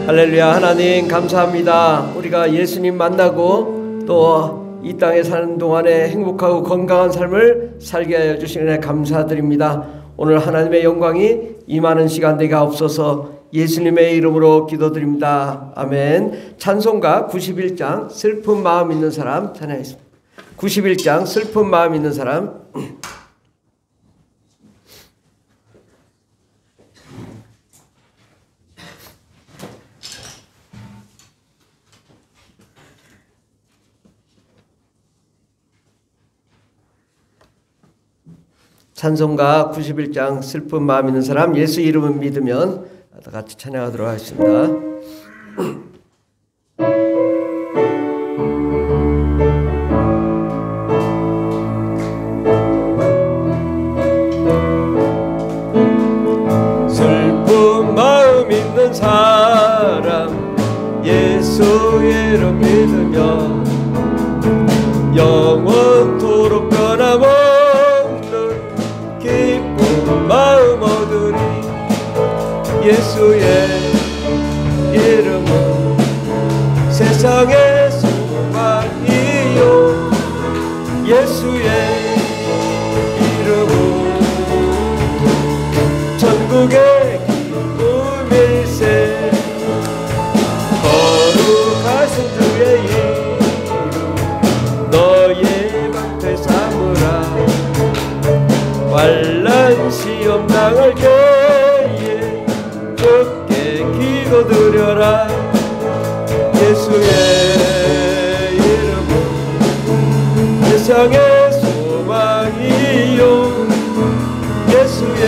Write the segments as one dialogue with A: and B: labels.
A: 할렐루야. 하나님 감사합니다. 우리가 예수님 만나고 또 이 땅에 사는 동안에 행복하고 건강한 삶을 살게 하여 주시는 은혜 감사드립니다. 오늘 하나님의 영광이 임하는 시간 되게 하옵소서. 예수님의 이름으로 기도드립니다. 아멘. 찬송가 91장 슬픈 마음 있는 사람 찬양하겠습니다. 91장 슬픈 마음 있는 사람. 찬송가 91장 슬픈 마음 있는 사람, 예수 이름을 믿으면 다 같이 찬양하도록 하겠습니다. 슬픈 마음 있는 사람, 예수 이름 믿으면 영원토록 변함없는 기쁜 마음 얻으리. 예수의 이름은 세상의 소망이요, 예수의 이름은 천국의 기쁨일세. 거룩하신 주의 이름 너의 방패 삼으라. 환난 시험 당할 때에 굳게 기도드려라. 예수의 이름은 세상의 소망이요, 예수의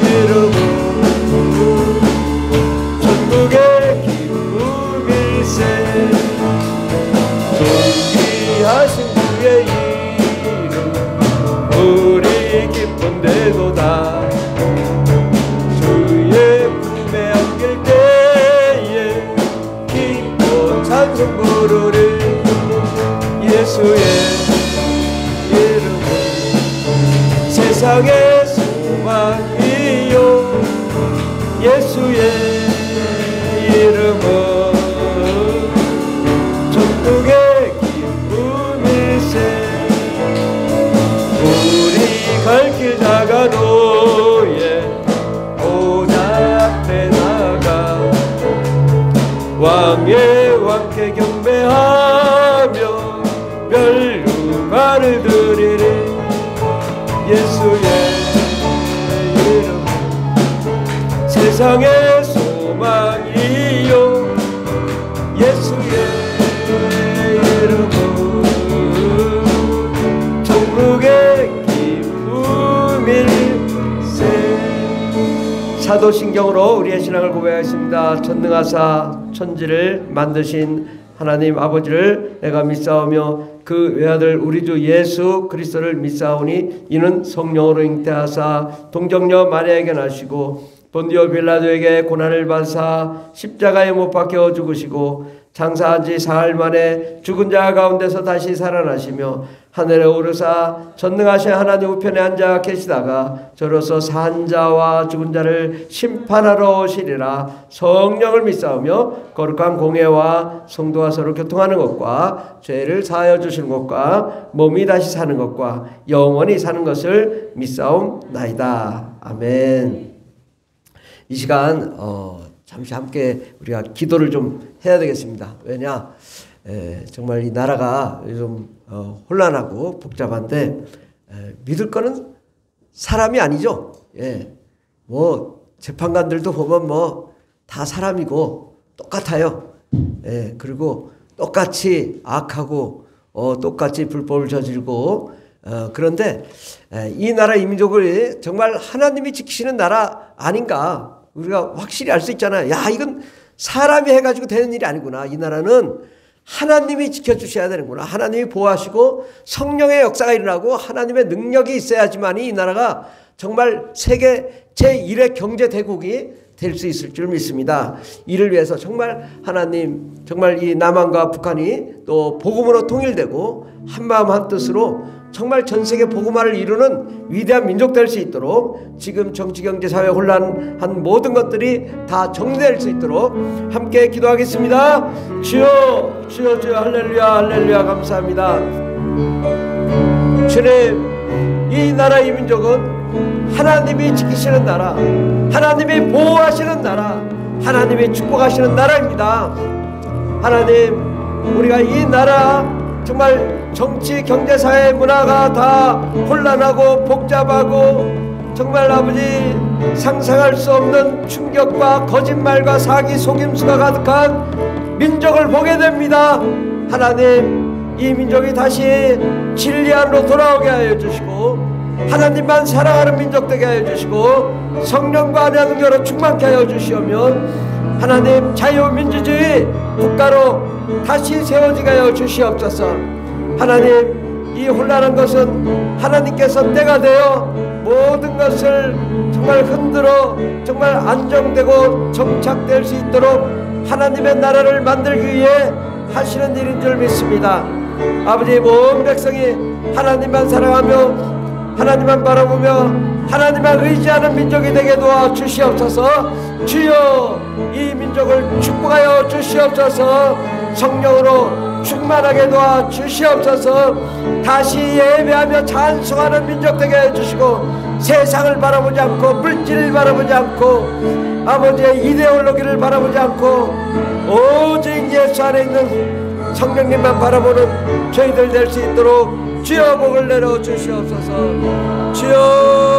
A: 이름은 천국의 기쁨일세. 존귀하신 주의 이름 우리 기쁜데도다. 주의 품에 안길 때에 기뻐 찬송 부르리. 예수의 이름은 세상의 소망이요, 예수의 이름은 천국의 기쁨일세. 우리 갈 길 다가노에 보좌 앞에 나가 왕의 왕께 경배하며 멸류관을 드리리. 예수의 이름 세상의 소망이요, 예수의 이름은 천국의 기쁨일세. 사도신경으로 우리의 신앙을 고백하겠습니다. 전능하사 천지를 만드신 하나님 아버지를 내가 믿사오며 그 외아들 우리 주 예수 그리스도를 믿사오니 이는 성령으로 잉태하사 동정녀 마리아에게 나시고 본디오 빌라도에게 고난을 받으사 십자가에 못 박혀 죽으시고 장사한 지 사흘 만에 죽은 자 가운데서 다시 살아나시며 하늘에 오르사 전능하신 하나님 우편에 앉아 계시다가 저로서 산 자와 죽은 자를 심판하러 오시리라. 성령을 믿사오며 거룩한 공회와 성도와 서로 교통하는 것과 죄를 사하여 주시는 것과 몸이 다시 사는 것과 영원히 사는 것을 믿사옵나이다. 아멘. 이 시간 잠시 함께 우리가 기도를 좀 해야 되겠습니다. 왜냐? 정말 이 나라가 요즘 혼란하고 복잡한데 믿을 거는 사람이 아니죠. 뭐 재판관들도 보면 뭐 다 사람이고 똑같아요. 그리고 똑같이 악하고 똑같이 불법을 저지르고 그런데 이 나라 이민족을 정말 하나님이 지키시는 나라 아닌가 우리가 확실히 알 수 있잖아요. 야, 이건 사람이 해가지고 되는 일이 아니구나. 이 나라는 하나님이 지켜주셔야 되는구나. 하나님이 보호하시고 성령의 역사가 일어나고 하나님의 능력이 있어야지만이 이 나라가 정말 세계 제1의 경제대국이 될 수 있을 줄 믿습니다. 이를 위해서 정말 하나님, 정말 이 남한과 북한이 또 복음으로 통일되고 한마음 한뜻으로 정말 전세계 복음화를 이루는 위대한 민족 될 수 있도록 지금 정치, 경제, 사회 혼란한 모든 것들이 다 정리될 수 있도록 함께 기도하겠습니다. 주여, 주여, 주여. 할렐루야, 할렐루야. 감사합니다. 주님, 이 나라, 이 민족은 하나님이 지키시는 나라, 하나님이 보호하시는 나라, 하나님이 축복하시는 나라입니다. 하나님, 우리가 이 나라 정말 정치, 경제, 사회, 문화가 다 혼란하고 복잡하고 정말 아버지 상상할 수 없는 충격과 거짓말과 사기, 속임수가 가득한 민족을 보게 됩니다. 하나님, 이 민족이 다시 진리 안으로 돌아오게 하여 주시고 하나님만 사랑하는 민족 되게 하여 주시고 성령과 안의 능력으로 충만케 하여 주시오며 하나님, 자유민주주의 국가로 다시 세워지게 하여 주시옵소서. 하나님, 이 혼란한 것은 하나님께서 때가 되어 모든 것을 정말 흔들어 정말 안정되고 정착될 수 있도록 하나님의 나라를 만들기 위해 하시는 일인 줄 믿습니다. 아버지, 모든 백성이 하나님만 사랑하며 하나님만 바라보며 하나님만 의지하는 민족이 되게 도와 주시옵소서. 주여, 이 민족을 축복하여 주시옵소서. 성령으로 충만하게 도와 주시옵소서. 다시 예배하며 찬송하는 민족 되게 해주시고 세상을 바라보지 않고 물질을 바라보지 않고 아버지의 이데올로기를 바라보지 않고 오직 예수 안에 있는 성령님만 바라보는 저희들 될 수 있도록 주여 복을 내려 주시옵소서. 주여,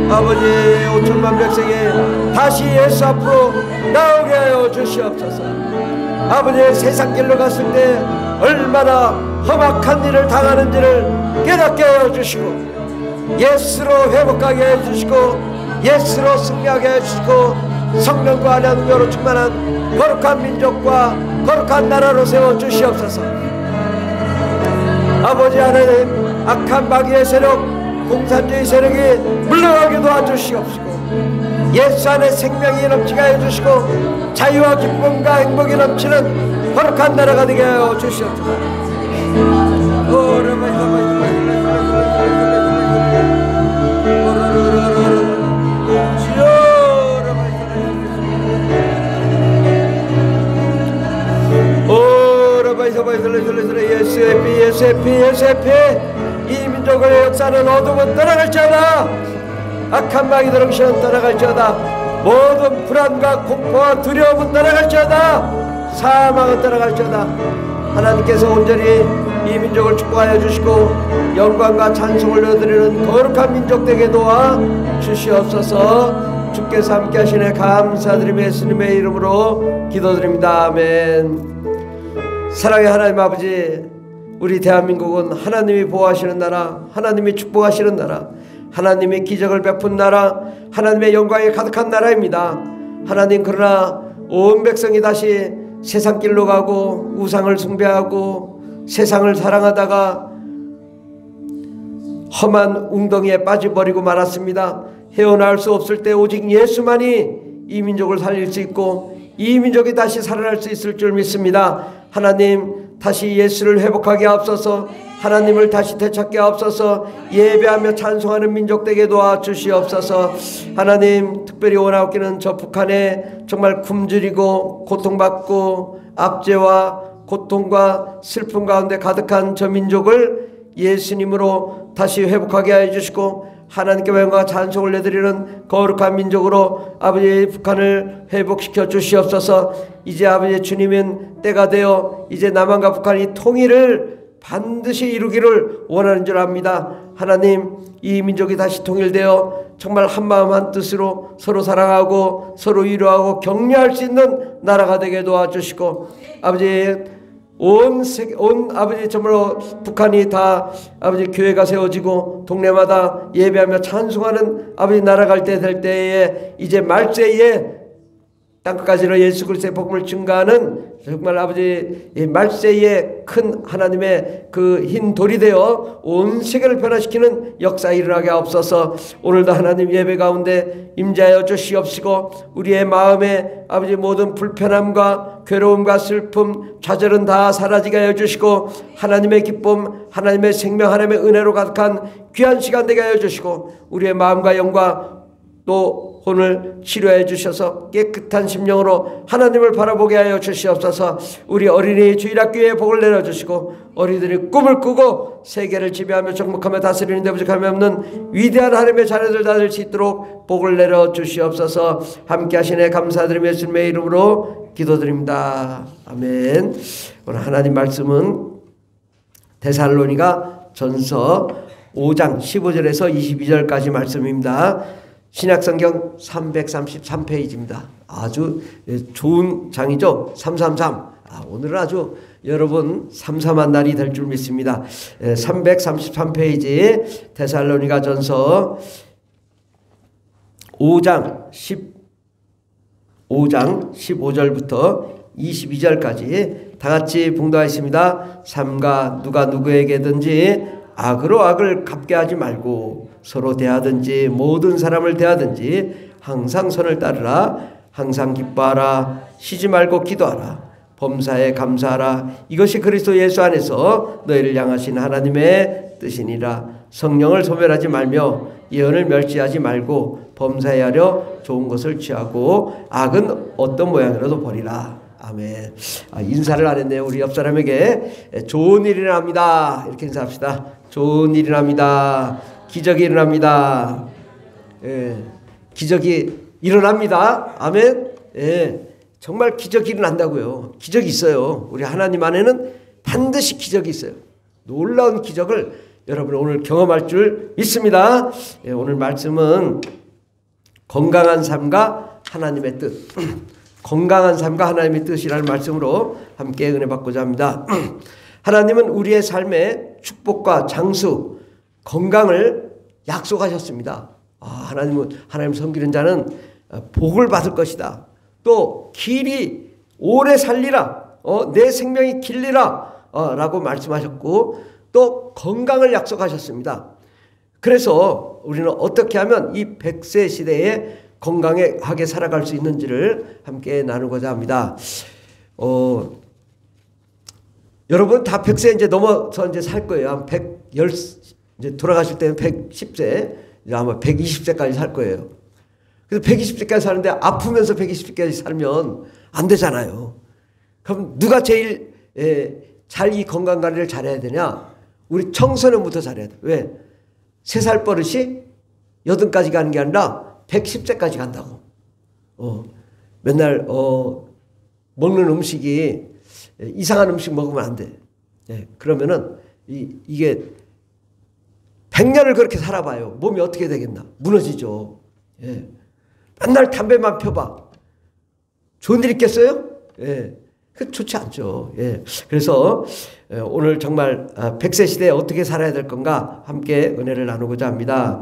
A: 아버지, 5천만 백성이 다시 예수 앞으로 나오게 하여 주시옵소서. 아버지, 세상 길로 갔을 때 얼마나 험악한 일을 당하는지를 깨닫게 하여 주시고 예수로 회복하게 해주시고 예수로 승리하게 해주시고 성령과 안의 능력으로 충만한 거룩한 민족과 거룩한 나라로 세워주시옵소서. 아버지 하나님, 악한 마귀의 세력, 공산주의 세력이 물러가게 도와주시옵시고 예수 안에 생명이 넘치게 해주시고 자유와 기쁨과 행복이 넘치는 거룩한 나라가 되게 하여 주시옵소서. 예수의 피 이 민족의 역사는 어둠은 떠나갈지어다. 악한 마귀들 정신은 떠나갈지어다. 모든 불안과 공포와 두려움은 떠나갈지어다. 사망은 떠나갈지어다. 하나님께서 온전히 이 민족을 축복하여 주시고 영광과 찬송을 올려드리는 거룩한 민족 되게 도와 주시옵소서. 주께서 함께 하시네 감사드리며 예수님의 이름으로 기도드립니다. 아멘. 사랑의 하나님 아버지, 우리 대한민국은 하나님이 보호하시는 나라, 하나님이 축복하시는 나라, 하나님이 기적을 베푼 나라, 하나님의 영광이 가득한 나라입니다. 하나님, 그러나 온 백성이 다시 세상 길로 가고 우상을 숭배하고 세상을 사랑하다가 험한 웅덩이에 빠져버리고 말았습니다. 헤어나올 수 없을 때 오직 예수만이 이 민족을 살릴 수 있고 이 민족이 다시 살아날 수 있을 줄 믿습니다. 하나님, 다시 예수를 회복하게 하옵소서. 하나님을 다시 되찾게 하옵소서. 예배하며 찬송하는 민족 되게 도와주시옵소서. 하나님, 특별히 원하옵기는 저 북한에 정말 굶주리고 고통받고 압제와 고통과 슬픔 가운데 가득한 저 민족을 예수님으로 다시 회복하게 하여 주시고 하나님께 영광과 찬송을 내드리는 거룩한 민족으로 아버지 북한을 회복시켜 주시옵소서. 이제 아버지 주님은 때가 되어 이제 남한과 북한이 통일을 반드시 이루기를 원하는 줄 압니다. 하나님, 이 민족이 다시 통일되어 정말 한마음 한뜻으로 서로 사랑하고 서로 위로하고 격려할 수 있는 나라가 되게 도와주시고 아버지 온 세계, 온 아버지 정말로 북한이 다 아버지 교회가 세워지고 동네마다 예배하며 찬송하는 아버지 나라 갈 때 될 때에 이제 말세에 땅끝까지로 예수 그리스도의 복음을 증가하는 정말 아버지 말세에 큰 하나님의 그 흰 돌이 되어 온 세계를 변화시키는 역사 일어나게 하옵소서. 오늘도 하나님 예배 가운데 임재하여 주시옵시고 우리의 마음에 아버지 모든 불편함과 괴로움과 슬픔 좌절은 다 사라지게 하여 주시고 하나님의 기쁨 하나님의 생명 하나님의 은혜로 가득한 귀한 시간 되게 하여 주시고 우리의 마음과 영과 또 혼을 치료해 주셔서 깨끗한 심령으로 하나님을 바라보게 하여 주시옵소서. 우리 어린이 주일학교에 복을 내려주시고 어린이들이 꿈을 꾸고 세계를 지배하며 정복하며 다스리는 데 부족함이 없는 위대한 하나님의 자녀들 다 될 수 있도록 복을 내려주시옵소서. 함께 하시네 감사드리며 예수님의 이름으로 기도드립니다. 아멘. 오늘 하나님 말씀은 데살로니가 전서 5장 15절에서 22절까지 말씀입니다. 신약성경 333페이지입니다. 아주 좋은 장이죠. 333. 오늘은 아주 여러분 삼삼한 날이 될 줄 믿습니다. 333페이지 데살로니가 전서 5장 15절부터 22절까지 다 같이 봉독하겠습니다. 삼가 누가 누구에게든지 악으로 악을 갚게 하지 말고 서로 대하든지 모든 사람을 대하든지 항상 선을 따르라. 항상 기뻐하라. 쉬지 말고 기도하라. 범사에 감사하라. 이것이 그리스도 예수 안에서 너희를 향하신 하나님의 뜻이니라. 성령을 소멸하지 말며 예언을 멸시하지 말고 범사에 하려 좋은 것을 취하고 악은 어떤 모양이라도 버리라. 아멘. 인사를 안 했네요. 우리 옆 사람에게 좋은 일이 납니다. 이렇게 인사합시다. 좋은 일이 납니다. 기적이 일어납니다. 기적이 일어납니다. 아멘. 정말 기적이 일어난다고요. 기적이 있어요. 우리 하나님 안에는 반드시 기적이 있어요. 놀라운 기적을 여러분 오늘 경험할 줄 믿습니다. 오늘 말씀은 건강한 삶과 하나님의 뜻. 건강한 삶과 하나님의 뜻이라는 말씀으로 함께 은혜 받고자 합니다. 하나님은 우리의 삶에 축복과 장수, 건강을 약속하셨습니다. 하나님은 하나님 섬기는 자는 복을 받을 것이다. 또 길이 오래 살리라. 내 생명이 길리라. 라고 말씀하셨고 또 건강을 약속하셨습니다. 그래서 우리는 어떻게 하면 이 100세 시대에 건강하게 살아갈 수 있는지를 함께 나누고자 합니다. 여러분 다 100세 이제 넘어서 이제 살 거예요. 110, 이제 돌아가실 때는 110세, 이제 아마 120세까지 살 거예요. 그래서 120세까지 사는데 아프면서 120세까지 살면 안 되잖아요. 그럼 누가 제일 잘 이 건강 관리를 잘해야 되냐? 우리 청소년부터 잘해야 돼. 왜? 3살 버릇이 80까지 가는 게 아니라 110세까지 간다고. 맨날 먹는 음식이 이상한 음식 먹으면 안 돼. 그러면은 이게 100년을 그렇게 살아봐요. 몸이 어떻게 되겠나? 무너지죠. 맨날 담배만 펴봐. 좋은 일 있겠어요? 그 좋지 않죠. 그래서 오늘 정말 100세 시대에 어떻게 살아야 될 건가 함께 은혜를 나누고자 합니다.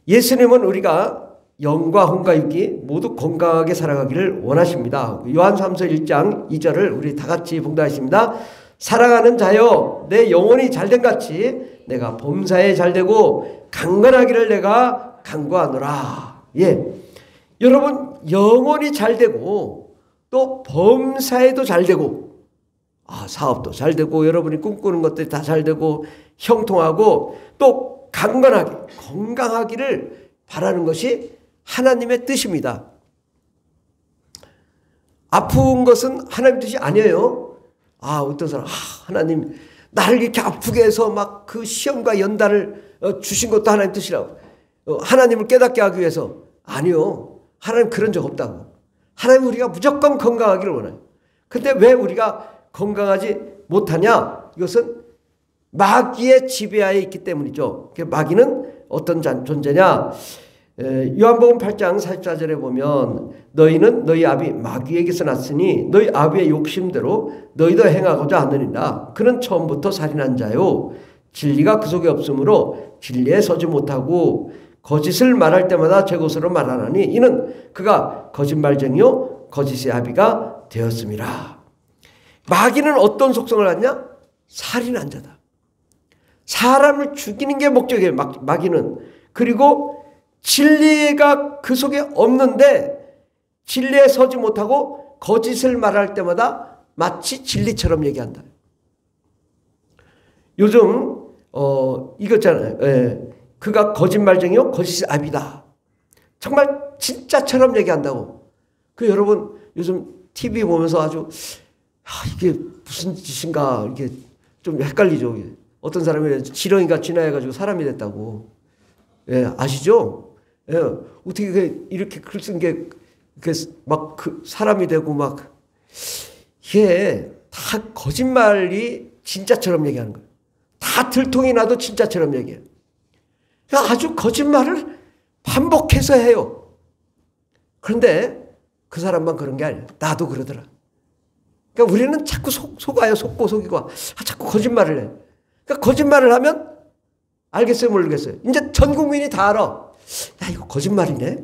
A: 예수님은 우리가 영과 혼과 육이 모두 건강하게 살아가기를 원하십니다. 요한 3서 1장 2절을 우리 다 같이 봉독하겠습니다. 사랑하는 자여 내 영혼이 잘된 같이 내가 범사에 잘되고 강건하기를 내가 간구하노라. 여러분 영혼이 잘되고 또 범사에도 잘되고 사업도 잘되고 여러분이 꿈꾸는 것들이 다 잘되고 형통하고 또 강건하게 건강하기를 바라는 것이 하나님의 뜻입니다. 아픈 것은 하나님 뜻이 아니에요. 어떤 사람 하나님 나를 이렇게 아프게 해서 막 그 시험과 연단을 주신 것도 하나님 뜻이라고. 하나님을 깨닫게 하기 위해서. 아니요. 하나님 그런 적 없다고. 하나님 우리가 무조건 건강하기를 원해요. 근데 왜 우리가 건강하지 못하냐? 이것은 마귀의 지배하에 있기 때문이죠. 마귀는 어떤 존재냐? 요한복음 8장 44절에 보면 너희는 너희 아비 마귀에게서 났으니 너희 아비의 욕심대로 너희도 행하고자 하느니라. 그는 처음부터 살인한 자요 진리가 그 속에 없으므로 진리에 서지 못하고 거짓을 말할 때마다 제 것으로 말하나니 이는 그가 거짓말쟁이요 거짓의 아비가 되었음이라. 마귀는 어떤 속성을 갖냐? 살인한 자다. 사람을 죽이는 게 목적이에요. 마귀는. 그리고 진리가 그 속에 없는데 진리에 서지 못하고 거짓을 말할 때마다 마치 진리처럼 얘기한다. 요즘 이거잖아요. 그가 거짓말쟁이요 거짓의 아비다. 정말 진짜처럼 얘기한다고. 그 여러분 요즘 TV 보면서 아주 이게 무슨 짓인가 이게 좀 헷갈리죠. 어떤 사람이 지렁이가 진화해가지고 사람이 됐다고. 아시죠? 어떻게 이렇게 글 쓴 게 막 사람이 되고 막 이게 다 거짓말이 진짜처럼 얘기하는 거예요. 다 들통이 나도 진짜처럼 얘기해요. 아주 거짓말을 반복해서 해요. 그런데 그 사람만 그런 게 아니에요. 나도 그러더라. 그러니까 우리는 자꾸 속아요. 속고 속이고 자꾸 거짓말을 해. 그러니까 거짓말을 하면 알겠어요, 모르겠어요. 이제 전 국민이 다 알아. 야, 이거 거짓말이네.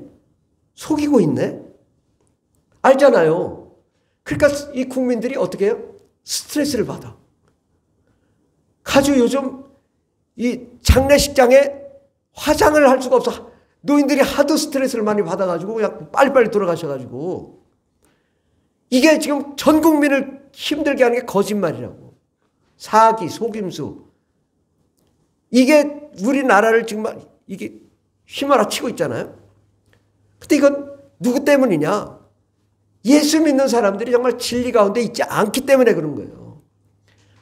A: 속이고 있네. 알잖아요. 그러니까 이 국민들이 어떻게 해요? 스트레스를 받아. 아주 요즘 이 장례식장에 화장을 할 수가 없어. 노인들이 하도 스트레스를 많이 받아가지고 그냥 빨리빨리 돌아가셔가지고 이게 지금 전 국민을 힘들게 하는 게 거짓말이라고. 사기, 속임수. 이게 우리나라를 지금 이게 휘몰아치고 있잖아요. 근데 이건 누구 때문이냐? 예수 믿는 사람들이 정말 진리 가운데 있지 않기 때문에 그런 거예요.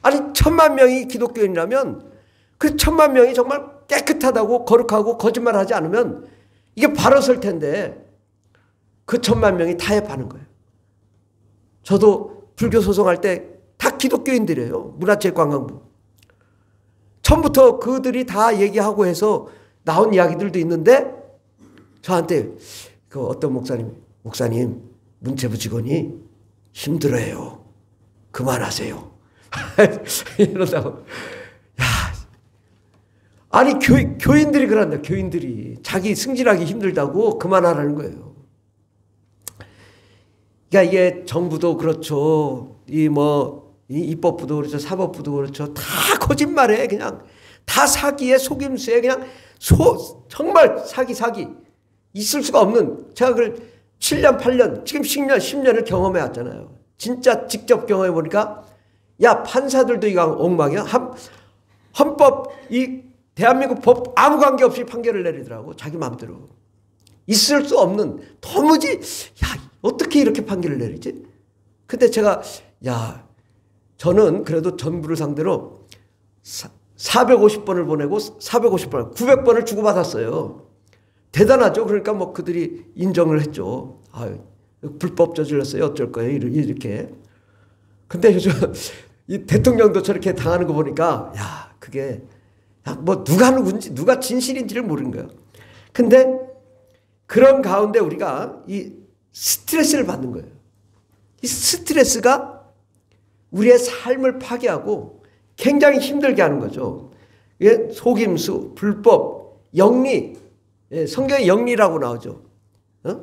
A: 아니 1,000만 명이 기독교인이라면 그 1,000만 명이 정말 깨끗하다고 거룩하고 거짓말하지 않으면 이게 바로 설 텐데 그 1,000만 명이 타협하는 거예요. 저도 불교 소송할 때 다 기독교인들이에요. 문화체육관광부. 처음부터 그들이 다 얘기하고 해서 나온 이야기들도 있는데 저한테 그 어떤 목사님 문체부 직원이 힘들어해요. 그만하세요. 이런다고. 야, 아니 교인들이 그런다. 교인들이 자기 승진하기 힘들다고 그만하라는 거예요. 그러니까 이게 정부도 그렇죠. 이 입법부도 그렇죠. 사법부도 그렇죠. 다 거짓말에 그냥 다 사기에 속임수에 그냥 정말 사기 있을 수가 없는. 제가 그걸 7년 8년 지금 10년을 경험해 왔잖아요. 진짜 직접 경험해 보니까 야 판사들도 이거 엉망이야. 헌법 이 대한민국 법 아무 관계 없이 판결을 내리더라고. 자기 마음대로. 있을 수 없는 도무지 야 어떻게 이렇게 판결을 내리지? 근데 제가 저는 그래도 전부를 상대로 450번을 보내고 450번 900번을 주고받았어요. 대단하죠. 그러니까 뭐 그들이 인정을 했죠. 불법 저질렀어요. 어쩔 거예요. 이렇게. 근데 요즘 이 대통령도 저렇게 당하는 거 보니까 그게 뭐 누가 진실인지를 모르는 거예요. 근데 그런 가운데 우리가 이 스트레스를 받는 거예요. 이 스트레스가 우리의 삶을 파괴하고 굉장히 힘들게 하는 거죠. 속임수, 불법, 영리. 성경에 영리라고 나오죠.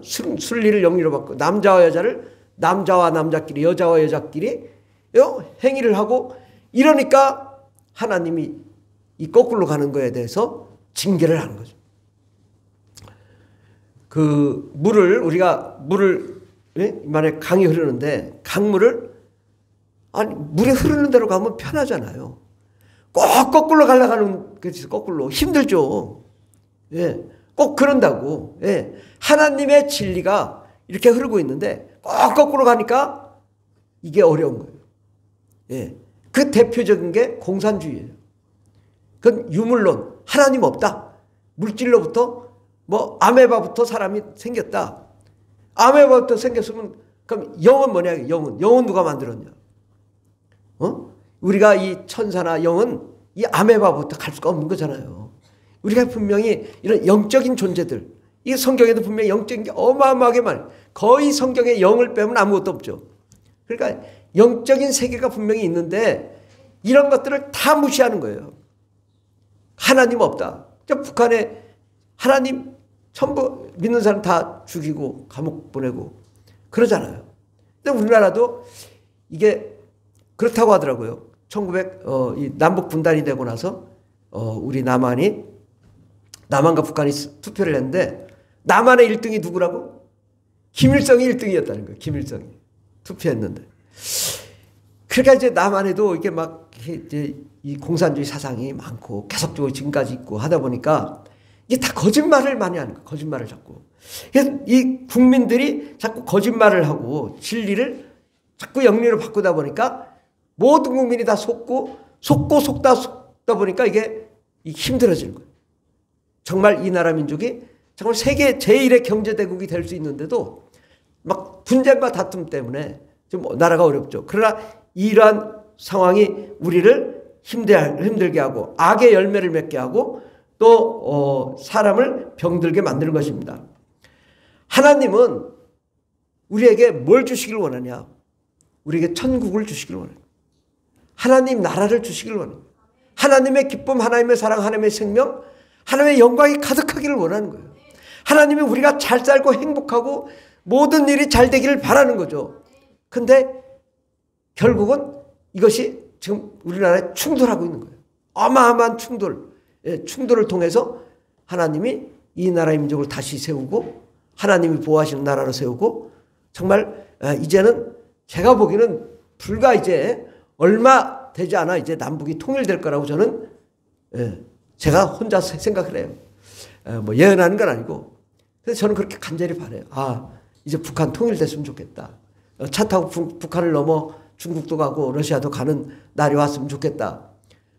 A: 순리를 영리로 바꾸고 남자와 여자를 남자와 남자끼리 여자와 여자끼리 행위를 하고 이러니까 하나님이 이 거꾸로 가는 거에 대해서 징계를 하는 거죠. 그 물을 만약에 강이 흐르는데 강물을 물이 흐르는 대로 가면 편하잖아요. 꼭 거꾸로 가려가는 거꾸로 힘들죠. 꼭 그런다고. 하나님의 진리가 이렇게 흐르고 있는데 꼭 거꾸로 가니까 이게 어려운 거예요. 그 대표적인 게 공산주의예요. 그건 유물론. 하나님 없다. 물질로부터 아메바부터 사람이 생겼다. 아메바부터 생겼으면 그럼 영은 뭐냐? 영은 누가 만들었냐? 우리가 이 천사나 영은 이 아메바부터 갈 수가 없는 거잖아요. 우리가 분명히 이런 영적인 존재들, 이 성경에도 분명히 영적인 게 어마어마하게 많아요. 거의 성경에 영을 빼면 아무것도 없죠. 그러니까 영적인 세계가 분명히 있는데 이런 것들을 다 무시하는 거예요. 하나님 없다. 북한에 하나님 전부 믿는 사람 다 죽이고 감옥 보내고 그러잖아요. 근데 우리나라도 이게 그렇다고 하더라고요. 이 남북 분단이 되고 나서 우리 남한과 북한이 투표를 했는데 남한의 1등이 누구라고? 김일성이 1등이었다는 거예요. 김일성이 투표했는데. 그러니까 이제 남한에도 이게 막 이제 이 공산주의 사상이 많고 계속적으로 지금까지 있고 하다 보니까 이게 다 거짓말을 많이 하는 거예요. 거짓말을 자꾸. 그래서 이 국민들이 자꾸 거짓말을 하고 진리를 자꾸 영리로 바꾸다 보니까 모든 국민이 다 속다 보니까 이게 힘들어지는 거예요. 정말 이 나라 민족이 정말 세계 제1의 경제대국이 될 수 있는데도 막 분쟁과 다툼 때문에 좀 나라가 어렵죠. 그러나 이러한 상황이 우리를 힘들게 하고 악의 열매를 맺게 하고 또 사람을 병들게 만드는 것입니다. 하나님은 우리에게 뭘 주시길 원하냐? 우리에게 천국을 주시길 원해요. 하나님 나라를 주시길 원해요. 하나님의 기쁨, 하나님의 사랑, 하나님의 생명, 하나님의 영광이 가득하기를 원하는 거예요. 하나님이 우리가 잘 살고 행복하고 모든 일이 잘 되기를 바라는 거죠. 근데 결국은 이것이 지금 우리나라에 충돌하고 있는 거예요. 어마어마한 충돌을 통해서 하나님이 이 나라의 민족을 다시 세우고 하나님이 보호하시는 나라로 세우고 정말 이제는 제가 보기에는 불과 이제 얼마 되지 않아 이제 남북이 통일될 거라고 저는 제가 혼자 생각을 해요. 뭐 예언하는 건 아니고. 그래서 저는 그렇게 간절히 바라요. 이제 북한 통일됐으면 좋겠다. 차 타고 북한을 넘어 중국도 가고 러시아도 가는 날이 왔으면 좋겠다.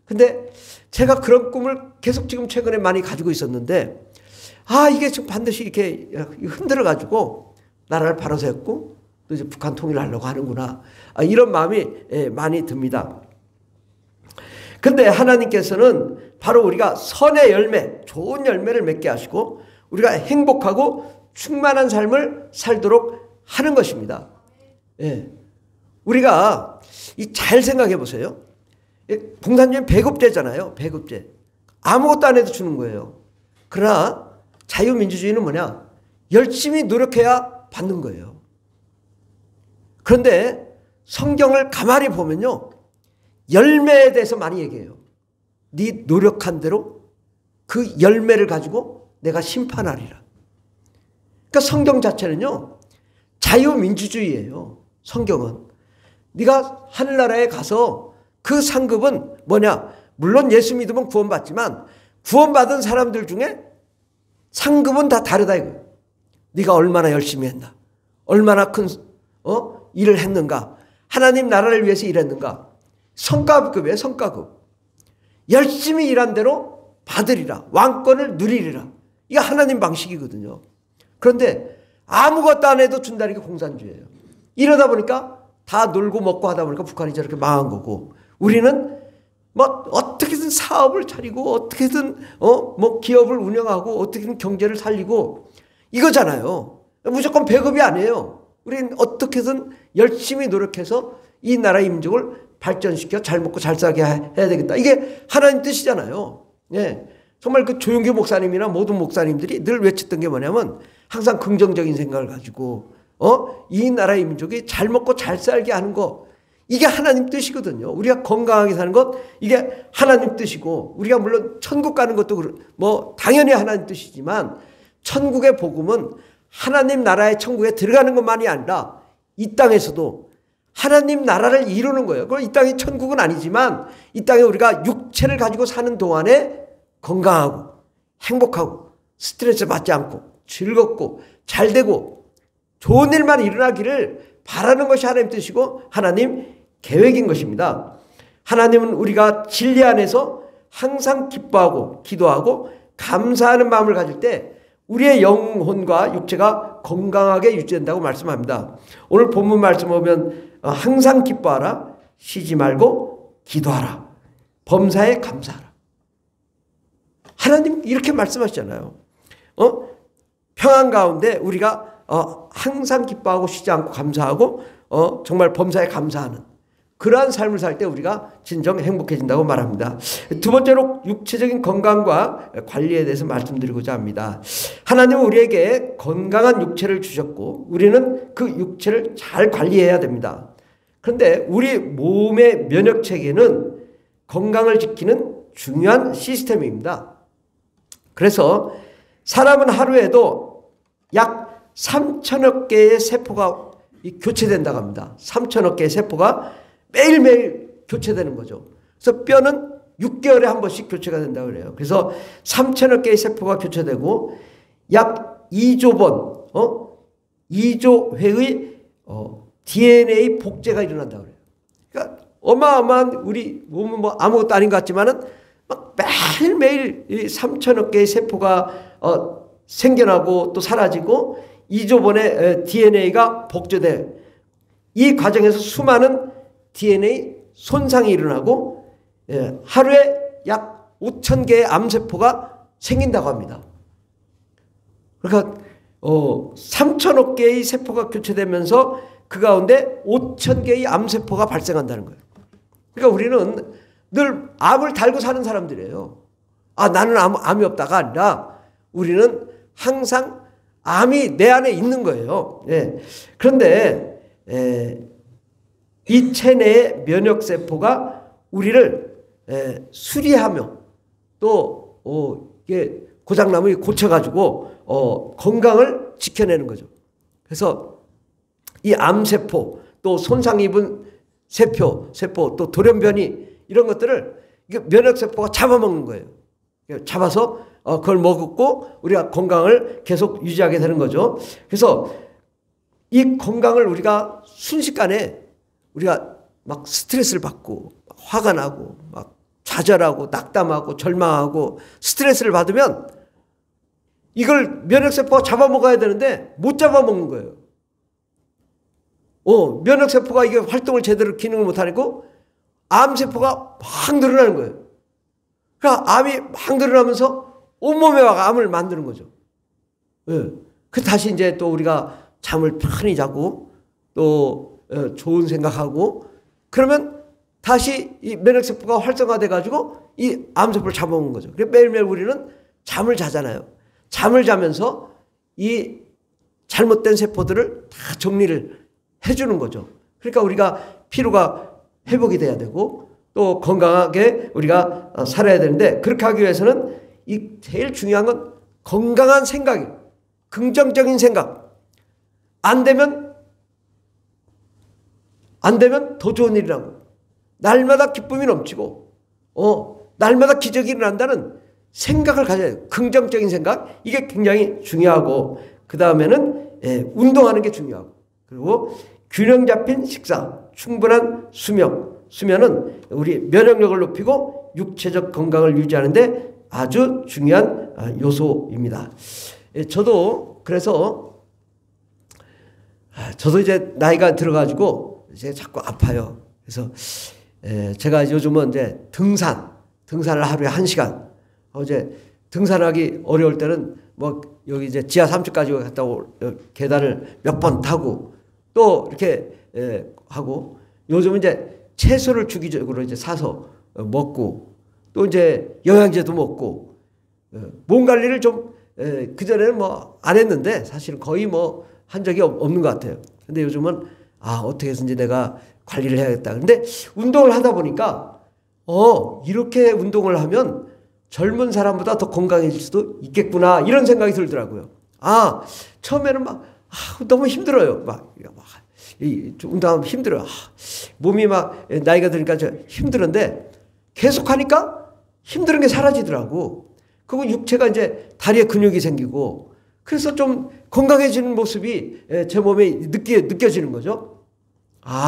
A: 근데 제가 그런 꿈을 계속 지금 최근에 많이 가지고 있었는데 이게 지금 반드시 이렇게 흔들어 가지고 나라를 바로 세웠고 또 이제 북한 통일을 하려고 하는구나. 이런 마음이 많이 듭니다. 근데 하나님께서는 바로 우리가 선의 열매, 좋은 열매를 맺게 하시고 우리가 행복하고 충만한 삶을 살도록 하는 것입니다. 우리가 잘 생각해 보세요. 공산주의는 배급제잖아요. 배급제. 아무것도 안 해도 주는 거예요. 그러나 자유민주주의는 뭐냐? 열심히 노력해야 받는 거예요. 그런데 성경을 가만히 보면요. 열매에 대해서 많이 얘기해요. 네 노력한 대로 그 열매를 가지고 내가 심판하리라. 그러니까 성경 자체는요. 자유민주주의예요. 성경은. 네가 하늘나라에 가서 그 상급은 뭐냐? 물론 예수 믿으면 구원받지만 구원받은 사람들 중에 상급은 다 다르다 이거예요. 네가 얼마나 열심히 했나? 얼마나 큰 일을 했는가? 하나님 나라를 위해서 일했는가? 성과급이에요. 성과급. 열심히 일한 대로 받으리라. 왕권을 누리리라. 이게 하나님 방식이거든요. 그런데 아무것도 안 해도 준다는 게 공산주의예요. 이러다 보니까 다 놀고 먹고 하다 보니까 북한이 저렇게 망한 거고 우리는 뭐 어떻게든 사업을 차리고 어떻게든 뭐 기업을 운영하고 어떻게든 경제를 살리고 이거잖아요. 무조건 배급이 아니에요. 우리는 어떻게든 열심히 노력해서 이 나라의 민족을 발전시켜 잘 먹고 잘 살게 해야 되겠다. 이게 하나님 뜻이잖아요. 정말 그 조용기 목사님이나 모든 목사님들이 늘 외쳤던 게 뭐냐면 항상 긍정적인 생각을 가지고 이 나라의 민족이 잘 먹고 잘 살게 하는 거 이게 하나님 뜻이거든요. 우리가 건강하게 사는 것 이게 하나님 뜻이고 우리가 물론 천국 가는 것도 뭐 당연히 하나님 뜻이지만 천국의 복음은 하나님 나라의 천국에 들어가는 것만이 아니라 이 땅에서도 하나님 나라를 이루는 거예요. 그럼 이 땅이 천국은 아니지만 이 땅에 우리가 육체를 가지고 사는 동안에 건강하고 행복하고 스트레스 받지 않고 즐겁고 잘되고 좋은 일만 일어나기를 바라는 것이 하나님 뜻이고 하나님 계획인 것입니다. 하나님은 우리가 진리 안에서 항상 기뻐하고 기도하고 감사하는 마음을 가질 때 우리의 영혼과 육체가 건강하게 유지된다고 말씀합니다. 오늘 본문 말씀 보면 항상 기뻐하라, 쉬지 말고 기도하라, 범사에 감사하라. 하나님 이렇게 말씀하시잖아요. 평안 가운데 우리가 항상 기뻐하고 쉬지 않고 감사하고 정말 범사에 감사하는 그러한 삶을 살 때 우리가 진정 행복해진다고 말합니다. 두 번째로 육체적인 건강과 관리에 대해서 말씀드리고자 합니다. 하나님은 우리에게 건강한 육체를 주셨고 우리는 그 육체를 잘 관리해야 됩니다. 그런데 우리 몸의 면역체계는 건강을 지키는 중요한 시스템입니다. 그래서 사람은 하루에도 약 3천억 개의 세포가 교체된다고 합니다. 3천억 개의 세포가 매일매일 교체되는 거죠. 그래서 뼈는 6개월에 한 번씩 교체가 된다고 그래요. 그래서 3천억 개의 세포가 교체되고 약 2조 번, 2조 회의 DNA 복제가 일어난다고 그래요. 그러니까 어마어마한 우리 몸은 뭐 아무것도 아닌 것 같지만은 막 매일매일 이 3천억 개의 세포가 생겨나고 또 사라지고 2조 번의 DNA가 복제돼 이 과정에서 수많은 DNA 손상이 일어나고 하루에 약 5천 개의 암세포가 생긴다고 합니다. 그러니까 3천억 개의 세포가 교체되면서 그 가운데 5천 개의 암세포가 발생한다는 거예요. 그러니까 우리는 늘 암을 달고 사는 사람들이에요. 나는 암이 없다가 아니라 우리는 항상 암이 내 안에 있는 거예요. 그런데 이 체내의 면역세포가 우리를 수리하며 또 이게 고장나면 고쳐가지고 건강을 지켜내는 거죠. 그래서 이 암세포 또 손상 입은 세포 또 돌연변이 이런 것들을 면역세포가 잡아먹는 거예요. 잡아서 그걸 먹고 우리가 건강을 계속 유지하게 되는 거죠. 그래서 이 건강을 우리가 순식간에 우리가 막 스트레스를 받고 화가 나고 막 좌절하고 낙담하고 절망하고 스트레스를 받으면 이걸 면역세포가 잡아먹어야 되는데 못 잡아먹는 거예요. 면역세포가 이게 활동을 제대로 기능을 못하고 암세포가 막 늘어나는 거예요. 그러니까 암이 막 늘어나면서 온몸에 막 암을 만드는 거죠. 그 다시 이제 또 우리가 잠을 편히 자고 또 좋은 생각하고 그러면 다시 이 면역세포가 활성화돼 가지고 이 암세포를 잡아먹는 거죠. 그래서 매일매일 우리는 잠을 자잖아요. 잠을 자면서 이 잘못된 세포들을 다 정리를 해주는 거죠. 그러니까 우리가 피로가 회복이 돼야 되고 또 건강하게 우리가 살아야 되는데 그렇게 하기 위해서는 이 제일 중요한 건 건강한 생각이에요. 긍정적인 생각. 안 되면 더 좋은 일이라고. 날마다 기쁨이 넘치고 날마다 기적이 일어난다는 생각을 가져야 돼요. 긍정적인 생각. 이게 굉장히 중요하고 그 다음에는 운동하는 게 중요하고 그리고 균형 잡힌 식사, 충분한 수면은 우리 면역력을 높이고 육체적 건강을 유지하는데 아주 중요한 요소입니다. 저도 그래서 저도 이제 나이가 들어가지고 이제 자꾸 아파요. 그래서 제가 요즘은 이제 등산을 하루에 1시간. 이제 등산하기 어려울 때는 뭐 여기 이제 지하 3층까지 갔다 계단을 몇 번 타고 또 이렇게 하고 요즘은 이제 채소를 주기적으로 이제 사서 먹고 또 이제 영양제도 먹고 몸 관리를 좀 그전에는 뭐 안 했는데 사실은 거의 뭐 한 적이 없는 것 같아요. 근데 요즘은 어떻게 해서인지 내가 관리를 해야겠다. 근데 운동을 하다 보니까 이렇게 운동을 하면 젊은 사람보다 더 건강해질 수도 있겠구나 이런 생각이 들더라고요. 처음에는 막 너무 힘들어요. 운동하면 힘들어요. 몸이 막 나이가 드니까 힘들은데 계속하니까 힘든 게 사라지더라고. 그리고 육체가 이제 다리에 근육이 생기고 그래서 좀 건강해지는 모습이 제 몸에 느껴지는 거죠.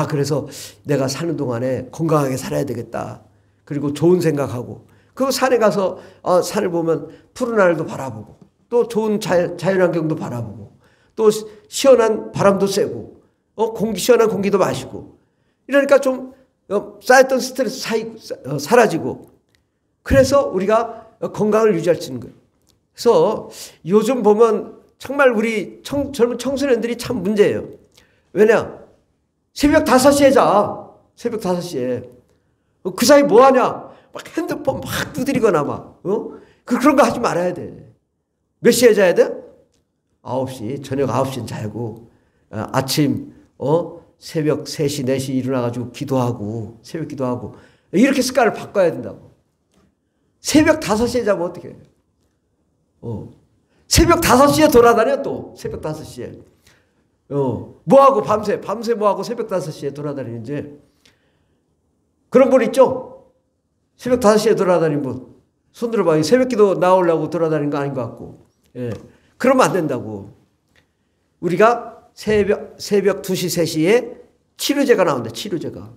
A: 그래서 내가 사는 동안에 건강하게 살아야 되겠다. 그리고 좋은 생각하고 그 산에 가서 산을 보면 푸른 하늘도 바라보고 또 좋은 자연환경도 바라보고 또 시원한 바람도 쐬고 시원한 공기도 마시고 이러니까 좀 쌓였던 스트레스 사라지고 그래서 우리가 건강을 유지할 수 있는 거예요. 그래서 요즘 보면 정말 우리 젊은 청소년들이 참 문제예요. 왜냐? 새벽 5시에 자. 새벽 5시에. 그 사이 뭐 하냐? 막 핸드폰 막 두드리거나 막, 그런 거 하지 말아야 돼. 몇 시에 자야 돼? 9시. 저녁 9시엔 자고, 아침, 새벽 3시, 4시 일어나가지고 기도하고, 새벽 기도하고. 이렇게 습관을 바꿔야 된다고. 새벽 5시에 자면 어떻게 해요? 새벽 5시에 돌아다녀 또. 새벽 5시에. 뭐하고 밤새 뭐하고 새벽 5시에 돌아다니는지. 그런 분 있죠? 새벽 5시에 돌아다니는 분. 손 들어봐. 새벽 기도 나오려고 돌아다니는 거 아닌 것 같고. 예. 그러면 안 된다고. 우리가 새벽 2시, 3시에 치료제가 나온다. 치료제가.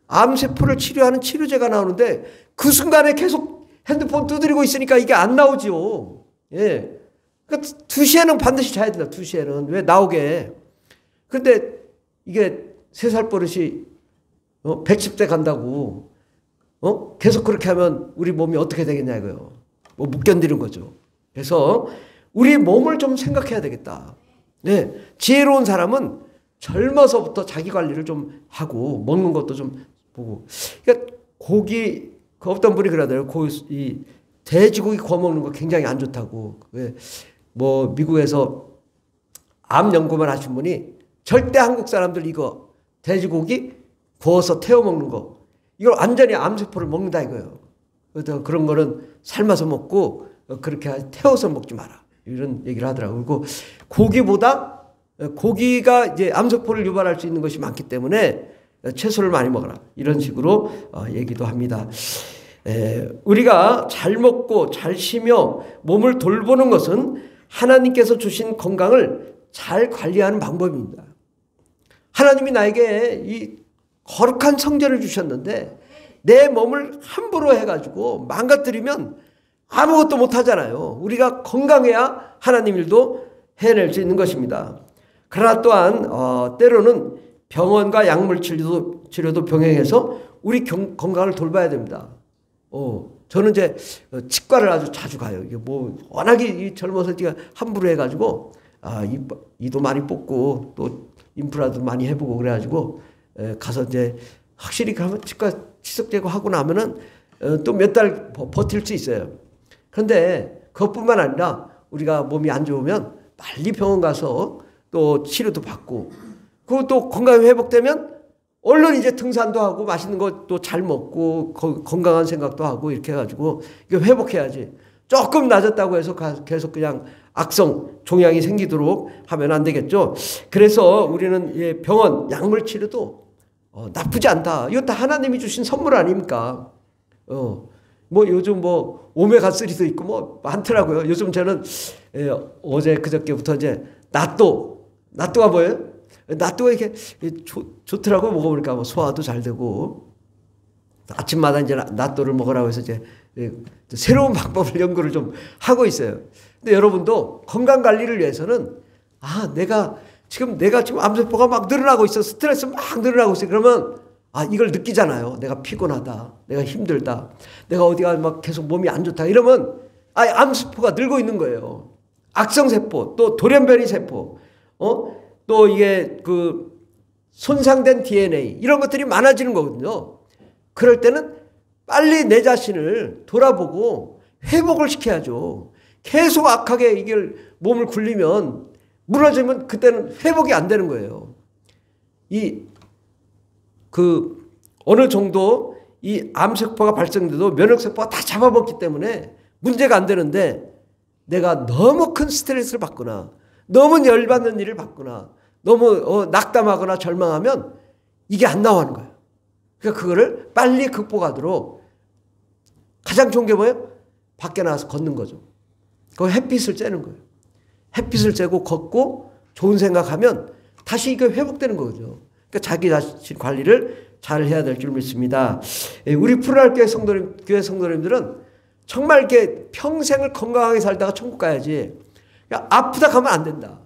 A: 암세포를 치료하는 치료제가 나오는데 그 순간에 계속 핸드폰 두드리고 있으니까 이게 안 나오지요. 예. 그러니까 2시에는 반드시 자야 된다. 2시에는. 왜 나오게. 근데 이게 3살 버릇이 110대 간다고 계속 그렇게 하면 우리 몸이 어떻게 되겠냐 이거요. 뭐 못 견디는 거죠. 그래서 우리 몸을 좀 생각해야 되겠다. 네. 지혜로운 사람은 젊어서부터 자기 관리를 좀 하고 먹는 것도 좀 보고. 그러니까 고기 어떤 분이 그러더라고요. 이 돼지고기 구워 먹는 거 굉장히 안 좋다고. 왜? 뭐 미국에서 암 연구만 하신 분이 절대 한국 사람들 이거 돼지고기 구워서 태워 먹는 거 이걸 완전히 암세포를 먹는다 이거예요. 그래서 그런 거는 삶아서 먹고 그렇게 태워서 먹지 마라 이런 얘기를 하더라고요. 그리고 고기가 이제 암세포를 유발할 수 있는 것이 많기 때문에 채소를 많이 먹어라 이런 식으로 얘기도 합니다. 우리가 잘 먹고 잘 쉬며 몸을 돌보는 것은 하나님께서 주신 건강을 잘 관리하는 방법입니다. 하나님이 나에게 이 거룩한 성전을 주셨는데 내 몸을 함부로 해가지고 망가뜨리면 아무것도 못하잖아요. 우리가 건강해야 하나님 일도 해낼 수 있는 것입니다. 그러나 또한 때로는 병원과 약물 치료도 병행해서 우리 건강을 돌봐야 됩니다. 저는 이제 치과를 아주 자주 가요. 이게 뭐 워낙에 젊어서 제가 함부로 해가지고 이도 많이 뽑고 또 인프라도 많이 해보고 그래가지고 가서 이제 확실히 가면 치과 치석 제거하고 나면은 또 몇 달 버틸 수 있어요. 그런데 그것뿐만 아니라 우리가 몸이 안 좋으면 빨리 병원 가서 또 치료도 받고 그리고 또 건강이 회복되면 얼른 이제 등산도 하고 맛있는 것도 잘 먹고 건강한 생각도 하고 이렇게 해가지고 이거 회복해야지. 조금 낮았다고 해서 계속 그냥 악성 종양이 생기도록 하면 안 되겠죠. 그래서 우리는 병원 약물 치료도 나쁘지 않다. 이거 다 하나님이 주신 선물 아닙니까? 뭐 요즘 뭐 오메가3도 있고 뭐 많더라고요. 요즘 저는 어제 그저께부터 이제 나또가 뭐예요? 나또가 이렇게 좋더라고. 먹어보니까 뭐 소화도 잘 되고 아침마다 이제 나또를 먹으라고 해서 이제 새로운 방법을 연구를 좀 하고 있어요. 근데 여러분도 건강 관리를 위해서는 내가 지금 암세포가 막 늘어나고 있어. 스트레스 막 늘어나고 있어. 그러면 이걸 느끼잖아요. 내가 피곤하다. 내가 힘들다. 내가 어디가 막 계속 몸이 안 좋다. 이러면 암세포가 늘고 있는 거예요. 악성세포, 또 돌연변이 세포, 또 이게 손상된 DNA 이런 것들이 많아지는 거거든요. 그럴 때는 빨리 내 자신을 돌아보고 회복을 시켜야죠. 계속 악하게 이걸 몸을 굴리면 무너지면 그때는 회복이 안 되는 거예요. 어느 정도 이 암세포가 발생돼도 면역세포가 다 잡아먹기 때문에 문제가 안 되는데 내가 너무 큰 스트레스를 받거나 너무 열받는 일을 받거나 너무 낙담하거나 절망하면 이게 안 나오는 거예요. 그러니까 그거를 빨리 극복하도록 가장 좋은 게 뭐예요? 밖에 나와서 걷는 거죠. 그 햇빛을 쬐는 거예요. 햇빛을 쬐고 걷고 좋은 생각하면 다시 이게 회복되는 거죠. 그러니까 자기 자신 관리를 잘 해야 될 줄 믿습니다. 우리 푸른하늘 교회 성도님들은 정말 이렇게 평생을 건강하게 살다가 천국 가야지. 그러니까 아프다 가면 안 된다.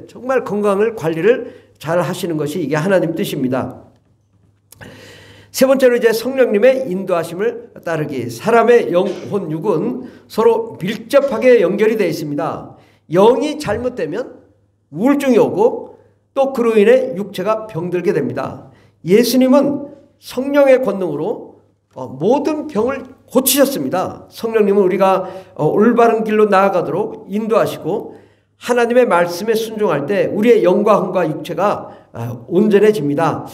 A: 정말 건강을 관리를 잘 하시는 것이 이게 하나님 뜻입니다. 세 번째로 이제 성령님의 인도하심을 따르기. 사람의 영혼, 육은 서로 밀접하게 연결이 되어 있습니다. 영이 잘못되면 우울증이 오고 또 그로 인해 육체가 병들게 됩니다. 예수님은 성령의 권능으로 모든 병을 고치셨습니다. 성령님은 우리가 올바른 길로 나아가도록 인도하시고 하나님의 말씀에 순종할 때 우리의 영과 혼과 육체가 온전해집니다.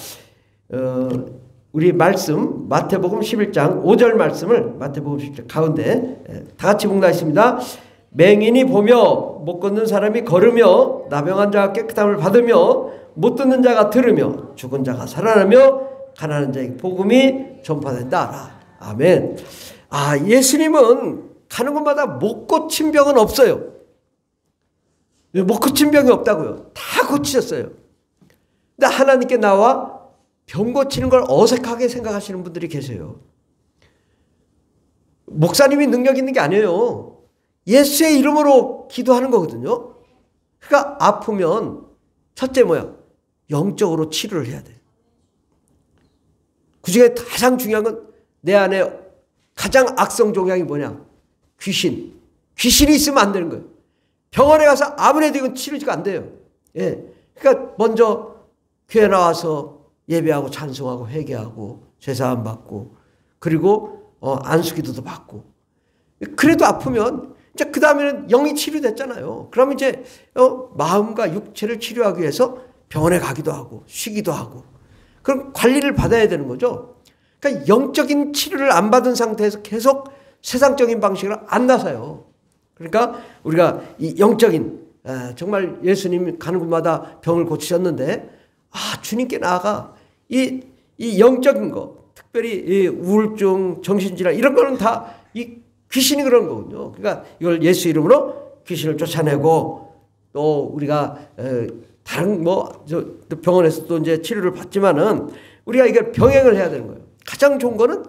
A: 우리 말씀 마태복음 11장 5절 말씀을 마태복음 11장 가운데 다 같이 봉독하겠습니다. 맹인이 보며 못 걷는 사람이 걸으며 나병한 자가 깨끗함을 받으며 못 듣는 자가 들으며 죽은 자가 살아나며 가난한 자에게 복음이 전파된다 하라. 아멘. 예수님은 가는 곳마다 못 고친 병은 없어요. 못 고친 병이 없다고요. 다 고치셨어요. 근데 하나님께 나와 병 고치는 걸 어색하게 생각하시는 분들이 계세요. 목사님이 능력 있는 게 아니에요. 예수의 이름으로 기도하는 거거든요. 그러니까 아프면 첫째 뭐야? 영적으로 치료를 해야 돼. 그중에 가장 중요한 건 내 안에 가장 악성 종양이 뭐냐? 귀신. 귀신이 있으면 안 되는 거예요. 병원에 가서 아무리 해도 이건 치료가 안 돼요. 예. 그러니까 먼저 교회 나와서 예배하고 찬송하고 회개하고 죄사함 받고 그리고 안수기도도 받고 그래도 아프면 이제 그 다음에는 영이 치료됐잖아요. 그러면 이제 마음과 육체를 치료하기 위해서 병원에 가기도 하고 쉬기도 하고 그럼 관리를 받아야 되는 거죠. 그러니까 영적인 치료를 안 받은 상태에서 계속 세상적인 방식으로 안 나서요. 그러니까 우리가 이 영적인 정말 예수님 가는 곳마다 병을 고치셨는데 주님께 나아가 이 영적인 거 특별히 이 우울증, 정신질환 이런 거는 다 이 귀신이 그런 거거든요. 그러니까 이걸 예수 이름으로 귀신을 쫓아내고 또 우리가 다른 병원에서도 이제 치료를 받지만은 우리가 이걸 병행을 해야 되는 거예요. 가장 좋은 거는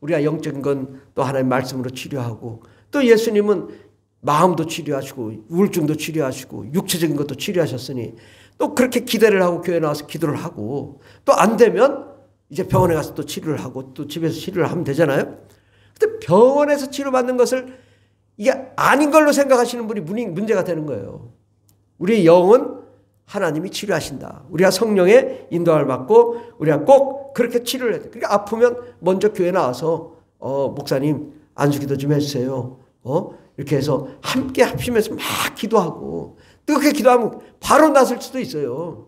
A: 우리가 영적인 건 또 하나님의 말씀으로 치료하고 또 예수님은 마음도 치료하시고 우울증도 치료하시고 육체적인 것도 치료하셨으니 또 그렇게 기대를 하고 교회 나와서 기도를 하고 또 안 되면 이제 병원에 가서 또 치료를 하고 또 집에서 치료를 하면 되잖아요. 근데 병원에서 치료받는 것을 이게 아닌 걸로 생각하시는 분이 문제가 되는 거예요. 우리 영은 하나님이 치료하신다. 우리가 성령의 인도함을 받고 우리가 꼭 그렇게 치료를 해야 돼. 그러니까 아프면 먼저 교회 나와서 목사님 안수기도 좀 해주세요. 이렇게 해서 함께 합심해서 막 기도하고 그렇게 기도하면 바로 낫을 수도 있어요.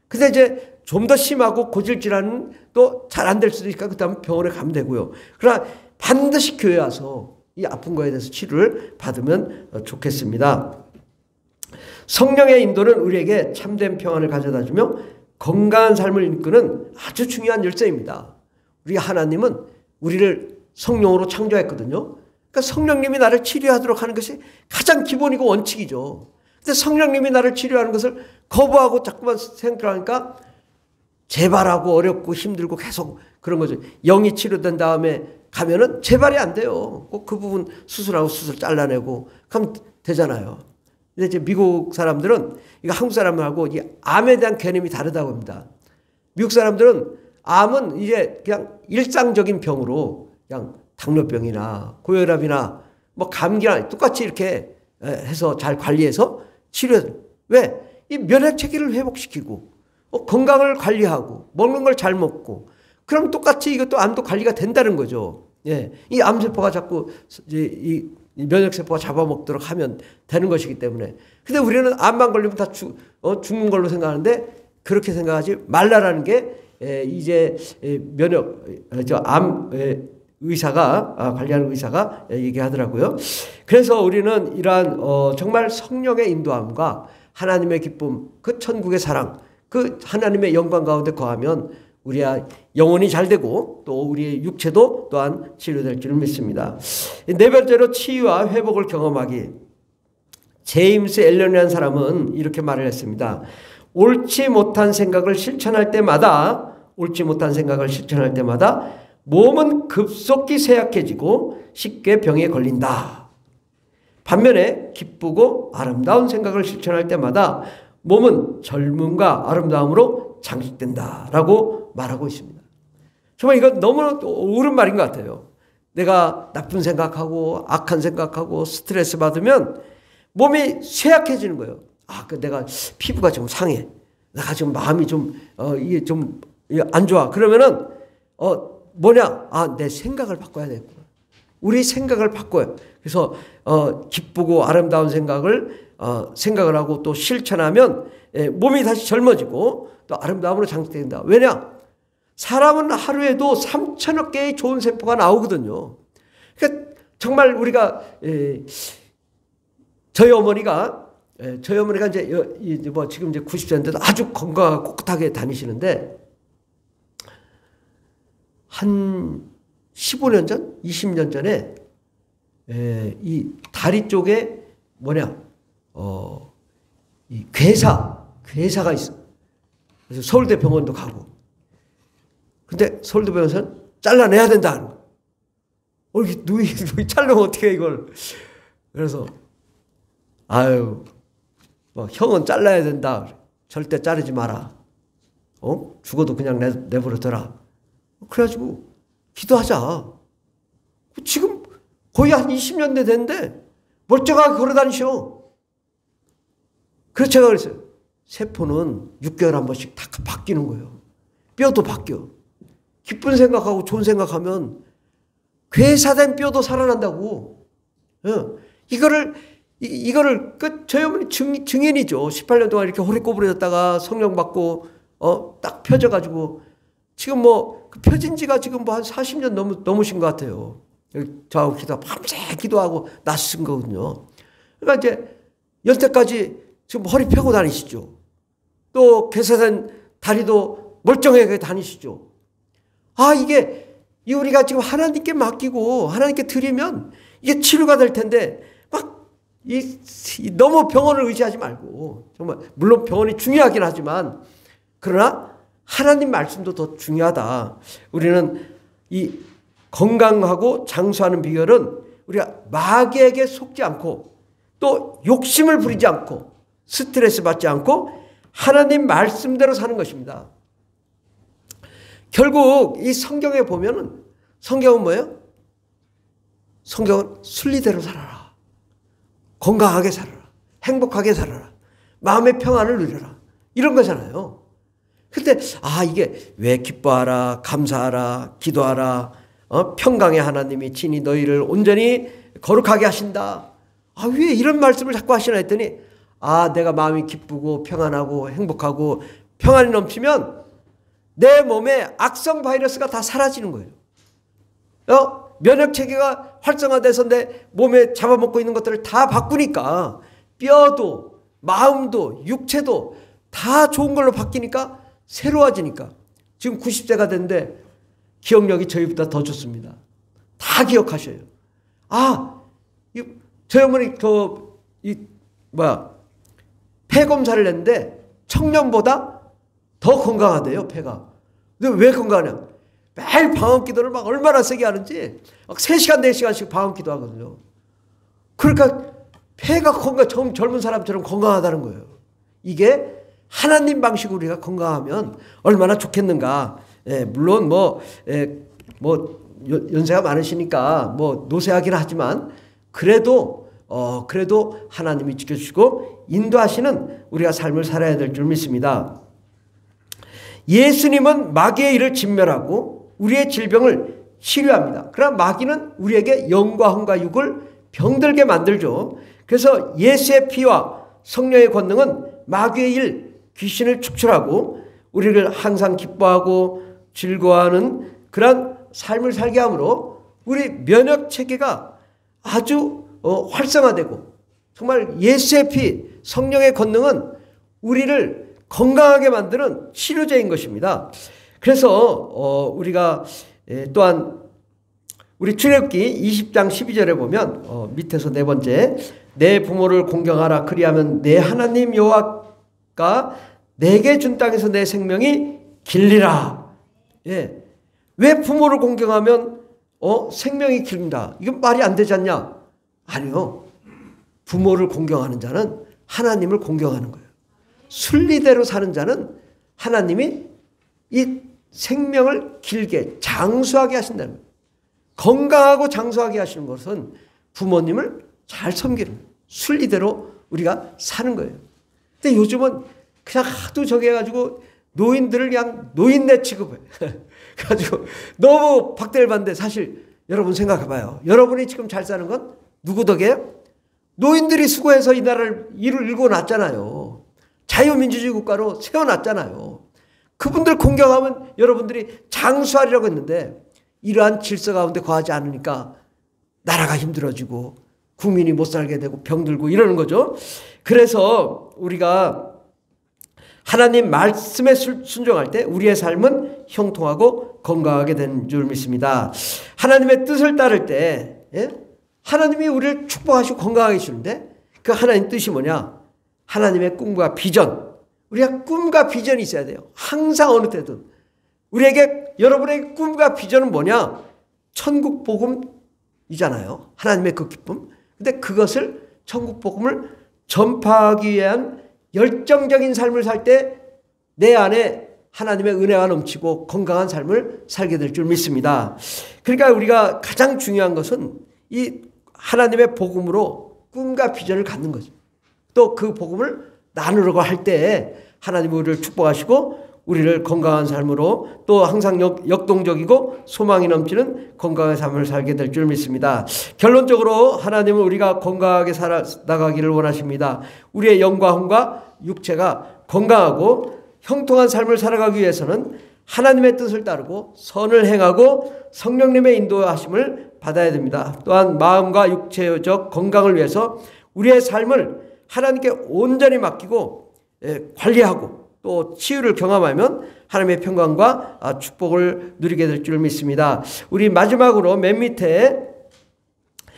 A: 근데 이제 좀 더 심하고 고질질환은 또 잘 안 될 수도 있으니까 그다음에 병원에 가면 되고요. 그러나 반드시 교회 와서 이 아픈 거에 대해서 치료를 받으면 좋겠습니다. 성령의 인도는 우리에게 참된 평안을 가져다 주며 건강한 삶을 이끄는 아주 중요한 열쇠입니다. 우리 하나님은 우리를 성령으로 창조했거든요. 그러니까 성령님이 나를 치료하도록 하는 것이 가장 기본이고 원칙이죠. 근데 성령님이 나를 치료하는 것을 거부하고 자꾸만 생각하니까 재발하고 어렵고 힘들고 계속 그런 거죠. 영이 치료된 다음에 가면은 재발이 안 돼요. 꼭 그 부분 수술하고 수술 잘라내고 그럼 되잖아요. 근데 이제 미국 사람들은 이거 한국 사람하고 이 암에 대한 개념이 다르다고 합니다. 미국 사람들은 암은 이제 그냥 일상적인 병으로 그냥 당뇨병이나 고혈압이나 뭐 감기나 똑같이 이렇게 해서 잘 관리해서 치료해. 왜? 이 면역 체계를 회복시키고 건강을 관리하고 먹는 걸 잘 먹고 그럼 똑같이 이것도 암도 관리가 된다는 거죠. 예, 이 암세포가 자꾸 이 면역세포가 잡아먹도록 하면 되는 것이기 때문에. 근데 우리는 암만 걸리면 다 죽는 걸로 생각하는데 그렇게 생각하지 말라라는 게 이제 암 의사가 관리하는 의사가 얘기하더라고요. 그래서 우리는 이러한 정말 성령의 인도함과 하나님의 기쁨, 그 천국의 사랑, 그 하나님의 영광 가운데 거하면 우리의 영혼이 잘 되고 또 우리의 육체도 또한 치료될 줄 믿습니다. 네 번째로 치유와 회복을 경험하기. 제임스 앨런이라는 사람은 이렇게 말을 했습니다. 옳지 못한 생각을 실천할 때마다 몸은 급속히 쇠약해지고 쉽게 병에 걸린다. 반면에 기쁘고 아름다운 생각을 실천할 때마다 몸은 젊음과 아름다움으로 장식된다라고 말하고 있습니다. 정말 이건 너무나 옳은 말인 것 같아요. 내가 나쁜 생각하고 악한 생각하고 스트레스 받으면 몸이 쇠약해지는 거예요. 아, 내가 피부가 좀 상해. 내가 지금 마음이 이게 좀 안 좋아. 그러면은 뭐냐? 아, 내 생각을 바꿔야 되겠구나. 우리 생각을 바꿔요. 그래서 기쁘고 아름다운 생각을 하고 또 실천하면 몸이 다시 젊어지고 또 아름다움으로 장식된다. 왜냐? 사람은 하루에도 3천억 개의 좋은 세포가 나오거든요. 그러니까 정말 우리가 저희 어머니가 이제 뭐 지금 이제 90세인데도 아주 건강하고 꼿꼿하게 다니시는데 한 15년 전, 20년 전에 이 다리 쪽에 이 괴사가 있어. 그래서 서울대 병원도 가고. 근데 서울대 병원에서는 잘라내야 된다. 누이 잘라면 어떻게 해, 이걸. 그래서 아유, 형은 잘라야 된다. 절대 자르지 마라. 죽어도 그냥 내버려둬라. 그래가지고 기도하자. 지금 거의 한 20년 됐는데 멀쩡하게 걸어다니셔. 그래서 제가 그랬어요. 세포는 6개월에 한 번씩 다 바뀌는 거예요. 뼈도 바뀌어. 기쁜 생각하고 좋은 생각하면 괴사된 뼈도 살아난다고. 이거를 저희 어머니 증인이죠. 18년 동안 이렇게 허리 꼬부러졌다가 성령 받고 딱 펴져가지고 지금 그 펴진 지가 지금 한 40년 넘으신 것 같아요. 저하고 밤새 기도하고 낯선 거거든요. 그러니까 이제 연태까지 지금 허리 펴고 다니시죠. 또 괴사된 다리도 멀쩡하게 다니시죠. 아, 이게 우리가 지금 하나님께 맡기고 하나님께 드리면 이게 치료가 될 텐데 너무 병원을 의지하지 말고, 정말 물론 병원이 중요하긴 하지만 그러나 하나님 말씀도 더 중요하다. 우리는 이 건강하고 장수하는 비결은 우리가 마귀에게 속지 않고 또 욕심을 부리지 않고 스트레스 받지 않고 하나님 말씀대로 사는 것입니다. 결국 이 성경에 보면은 성경은 뭐예요? 성경은 순리대로 살아라. 건강하게 살아라. 행복하게 살아라. 마음의 평안을 누려라. 이런 거잖아요. 근데 이게 왜 기뻐하라, 감사하라, 기도하라, 평강의 하나님이 친히 너희를 온전히 거룩하게 하신다. 왜 이런 말씀을 자꾸 하시나 했더니 내가 마음이 기쁘고 평안하고 행복하고 평안이 넘치면 내 몸에 악성 바이러스가 다 사라지는 거예요. 면역 체계가 활성화돼서 내 몸에 잡아먹고 있는 것들을 다 바꾸니까 뼈도 마음도 육체도 다 좋은 걸로 바뀌니까 새로워지니까 지금 90세가 됐는데 기억력이 저희보다 더 좋습니다. 다 기억하셔요. 저희 어머니 폐 검사를 했는데 청년보다 더 건강하대요, 폐가. 근데 왜 건강하냐? 매일 방언 기도를 얼마나 세게 하는지 3시간, 4시간씩 방언 기도 하거든요. 그러니까 폐가 젊은 사람처럼 건강하다는 거예요. 이게 하나님 방식으로 우리가 건강하면 얼마나 좋겠는가. 물론 연세가 많으시니까 노쇠하긴 하지만 그래도 하나님이 지켜주시고 인도하시는 우리가 삶을 살아야 될 줄 믿습니다. 예수님은 마귀의 일을 진멸하고 우리의 질병을 치료합니다. 그러나 마귀는 우리에게 영과 혼과 육을 병들게 만들죠. 그래서 예수의 피와 성령의 권능은 마귀의 일, 귀신을 축출하고 우리를 항상 기뻐하고 즐거워하는 그런 삶을 살게 하므로 우리 면역 체계가 아주 활성화되고 정말 예수의 피, 성령의 권능은 우리를 건강하게 만드는 치료제인 것입니다. 그래서 우리가 또한 우리 출애굽기 20장 12절에 보면 밑에서 네 번째, 내 부모를 공경하라. 그리하면 내 하나님 여호와가 내게 준 땅에서 내 생명이 길리라. 왜 부모를 공경하면 생명이 길다? 이건 말이 안 되지 않냐? 아니요. 부모를 공경하는 자는 하나님을 공경하는 거예요. 순리대로 사는 자는 하나님이 이 생명을 길게 장수하게 하신다는 거예요. 건강하고 장수하게 하시는 것은 부모님을 잘 섬기는 거예요. 순리대로 우리가 사는 거예요. 근데 요즘은 그냥 하도 저기 해가지고 노인들을 그냥 노인네 취급해. 그래가지고 너무 박대를 받는데 사실 여러분 생각해봐요. 여러분이 지금 잘 사는 건 누구 덕이에요? 노인들이 수고해서 이 나라를 일궈놨잖아요. 자유민주주의 국가로 세워놨잖아요. 그분들 공경하면 여러분들이 장수하리라고 했는데 이러한 질서 가운데 거하지 않으니까 나라가 힘들어지고 국민이 못 살게 되고 병들고 이러는 거죠. 그래서 우리가 하나님 말씀에 순종할 때 우리의 삶은 형통하고 건강하게 되는 줄 믿습니다. 하나님의 뜻을 따를 때 하나님이 우리를 축복하시고 건강하게 해주는데 그 하나님 뜻이 뭐냐? 하나님의 꿈과 비전. 우리가 꿈과 비전이 있어야 돼요. 항상 어느 때든. 우리에게 여러분의 꿈과 비전은 뭐냐? 천국 복음이잖아요. 하나님의 그 기쁨. 근데 그것을 천국 복음을 전파하기 위한 열정적인 삶을 살 때 내 안에 하나님의 은혜가 넘치고 건강한 삶을 살게 될 줄 믿습니다. 그러니까 우리가 가장 중요한 것은 이 하나님의 복음으로 꿈과 비전을 갖는 거죠. 또 그 복음을 나누려고 할 때 하나님이 우리를 축복하시고 우리를 건강한 삶으로 또 항상 역동적이고 소망이 넘치는 건강한 삶을 살게 될 줄 믿습니다. 결론적으로 하나님은 우리가 건강하게 살아나가기를 원하십니다. 우리의 영과 혼과 육체가 건강하고 형통한 삶을 살아가기 위해서는 하나님의 뜻을 따르고 선을 행하고 성령님의 인도하심을 받아야 됩니다. 또한 마음과 육체적 건강을 위해서 우리의 삶을 하나님께 온전히 맡기고 관리하고 또 치유를 경험하면 하나님의 평강과 축복을 누리게 될 줄 믿습니다. 우리 마지막으로 맨 밑에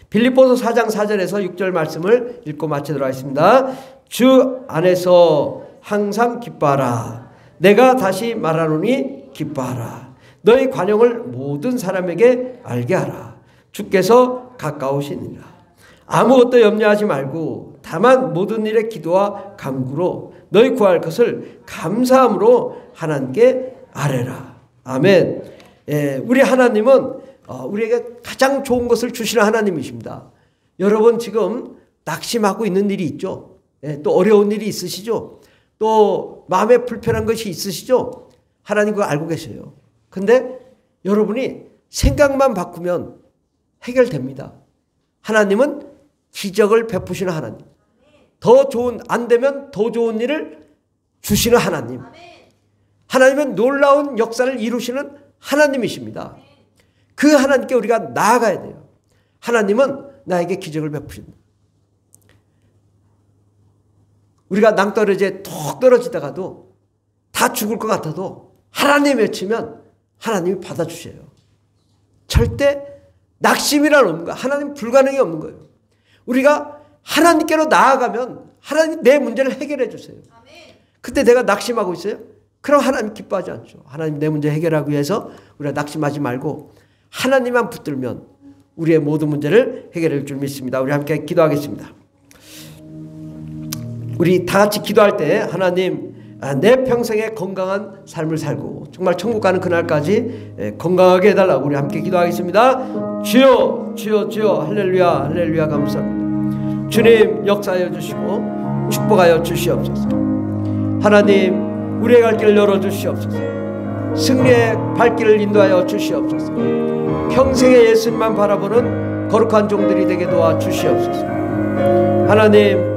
A: 빌립보서 4장 4절에서 6절 말씀을 읽고 마치도록 하겠습니다. 주 안에서 항상 기뻐하라. 내가 다시 말하노니 기뻐하라. 너희 관용을 모든 사람에게 알게 하라. 주께서 가까우시니라. 아무것도 염려하지 말고 다만 모든 일에 기도와 간구로 너희 구할 것을 감사함으로 하나님께 아뢰라. 아멘. 우리 하나님은 우리에게 가장 좋은 것을 주시는 하나님이십니다. 여러분 지금 낙심하고 있는 일이 있죠. 또 어려운 일이 있으시죠. 또 마음에 불편한 것이 있으시죠. 하나님 그거 알고 계셔요. 근데 여러분이 생각만 바꾸면 해결됩니다. 하나님은 기적을 베푸시는 하나님. 더 좋은, 안 되면 더 좋은 일을 주시는 하나님. 하나님은 놀라운 역사를 이루시는 하나님이십니다. 그 하나님께 우리가 나아가야 돼요. 하나님은 나에게 기적을 베푸신다. 우리가 낭떠러지에 톡 떨어지다가도 다 죽을 것 같아도 하나님 외치면 하나님이 받아주셔요. 절대 낙심이란 없는 거예요. 하나님 불가능이 없는 거예요. 우리가 하나님께로 나아가면 하나님 내 문제를 해결해 주세요. 그때 내가 낙심하고 있어요? 그럼 하나님 기뻐하지 않죠. 하나님 내 문제 해결하기 위해서 우리가 낙심하지 말고 하나님만 붙들면 우리의 모든 문제를 해결해 줄 믿습니다. 우리 함께 기도하겠습니다. 우리 다 같이 기도할 때 하나님 내 평생에 건강한 삶을 살고 정말 천국 가는 그날까지 건강하게 해달라고 우리 함께 기도하겠습니다. 주여 주여 주여 할렐루야 할렐루야 감사합니다. 주님 역사하여 주시고 축복하여 주시옵소서. 하나님 우리의 갈 길을 열어주시옵소서. 승리의 발길을 인도하여 주시옵소서. 평생에 예수님만 바라보는 거룩한 종들이 되게 도와주시옵소서. 하나님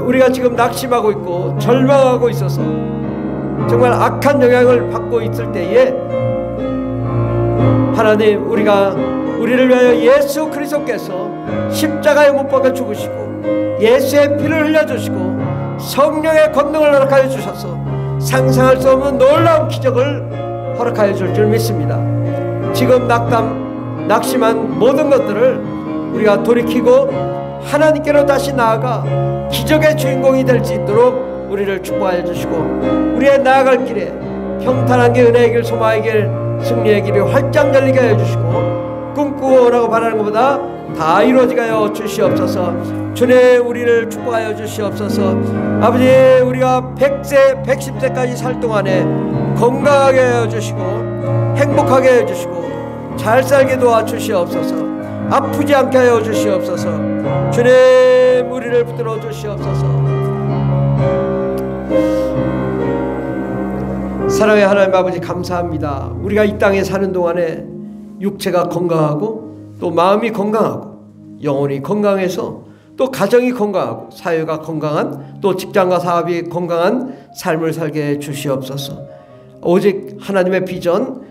A: 우리가 지금 낙심하고 있고 절망하고 있어서 정말 악한 영향을 받고 있을 때에 하나님 우리가 우리를 위하여 예수 그리스도께서 십자가에 못 박아 죽으시고 예수의 피를 흘려주시고 성령의 권능을 허락하여 주셔서 상상할 수 없는 놀라운 기적을 허락하여 줄 줄 믿습니다. 지금 낙심한 모든 것들을 우리가 돌이키고 하나님께로 다시 나아가 기적의 주인공이 될 수 있도록 우리를 축복하여 주시고 우리의 나아갈 길에 평탄한 게 은혜의 길 소망의 길 승리의 길이 활짝 열리게 하여 주시고 꿈꾸고 원하고 바라는 것보다 다 이루어지게 하여 주시옵소서. 주님 우리를 축복하여 주시옵소서. 아버지 우리가 100세 110세까지 살 동안에 건강하게 하여 주시고 행복하게 하여 주시고 잘 살게 도와주시옵소서. 아프지 않게 하여 주시옵소서. 주님 하나님 우리를 붙들어 주시옵소서. 사랑의 하나님 아버지, 감사합니다. 우리가 이 땅에 사는 동안에 육체가 건강하고 또 마음이 건강하고 영혼이 건강해서 또 가정이 건강하고 사회가 건강한 또 직장과 사업이 건강한 삶을 살게 해 주시옵소서. 오직 하나님의 비전,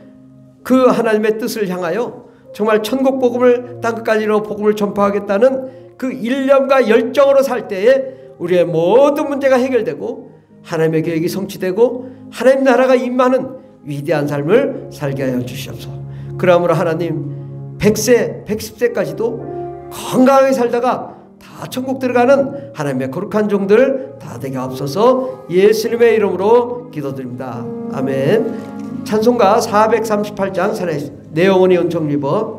A: 그 하나님의 뜻을 향하여 정말 천국 복음을 땅끝까지로 복음을 전파하겠다는 그 일념과 열정으로 살 때에 우리의 모든 문제가 해결되고 하나님의 계획이 성취되고 하나님 나라가 임하는 위대한 삶을 살게 하여 주시옵소서. 그러므로 하나님 100세, 110세까지도 건강하게 살다가 다 천국 들어가는 하나님의 거룩한 종들 다 되게 하옵소서. 예수님의 이름으로 기도드립니다. 아멘. 찬송가 438장 살아있습니다. 내 영혼이 은총 입어.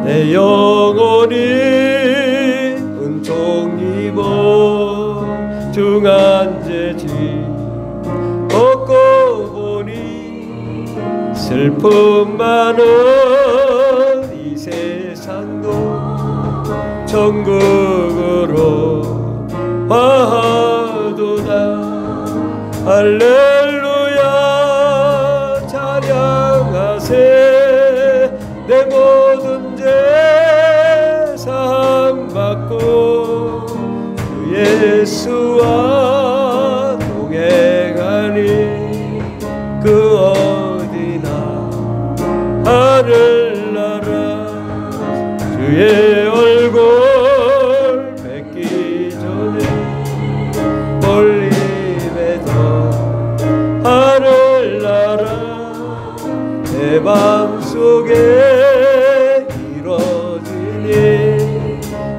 B: 내 영혼이 은총 입어 중한죄지 벗고 보니 슬픔 많은 이 세상도 천국으로 화하도다. 할렐루야 찬양하세. 내 모든 죄 사함 받고 주 예수와 동행하니 그 어디나 하늘나라. 주의 얼굴 뵙기 전에 멀리매던 하늘나라. 내 맘속에 이루어지니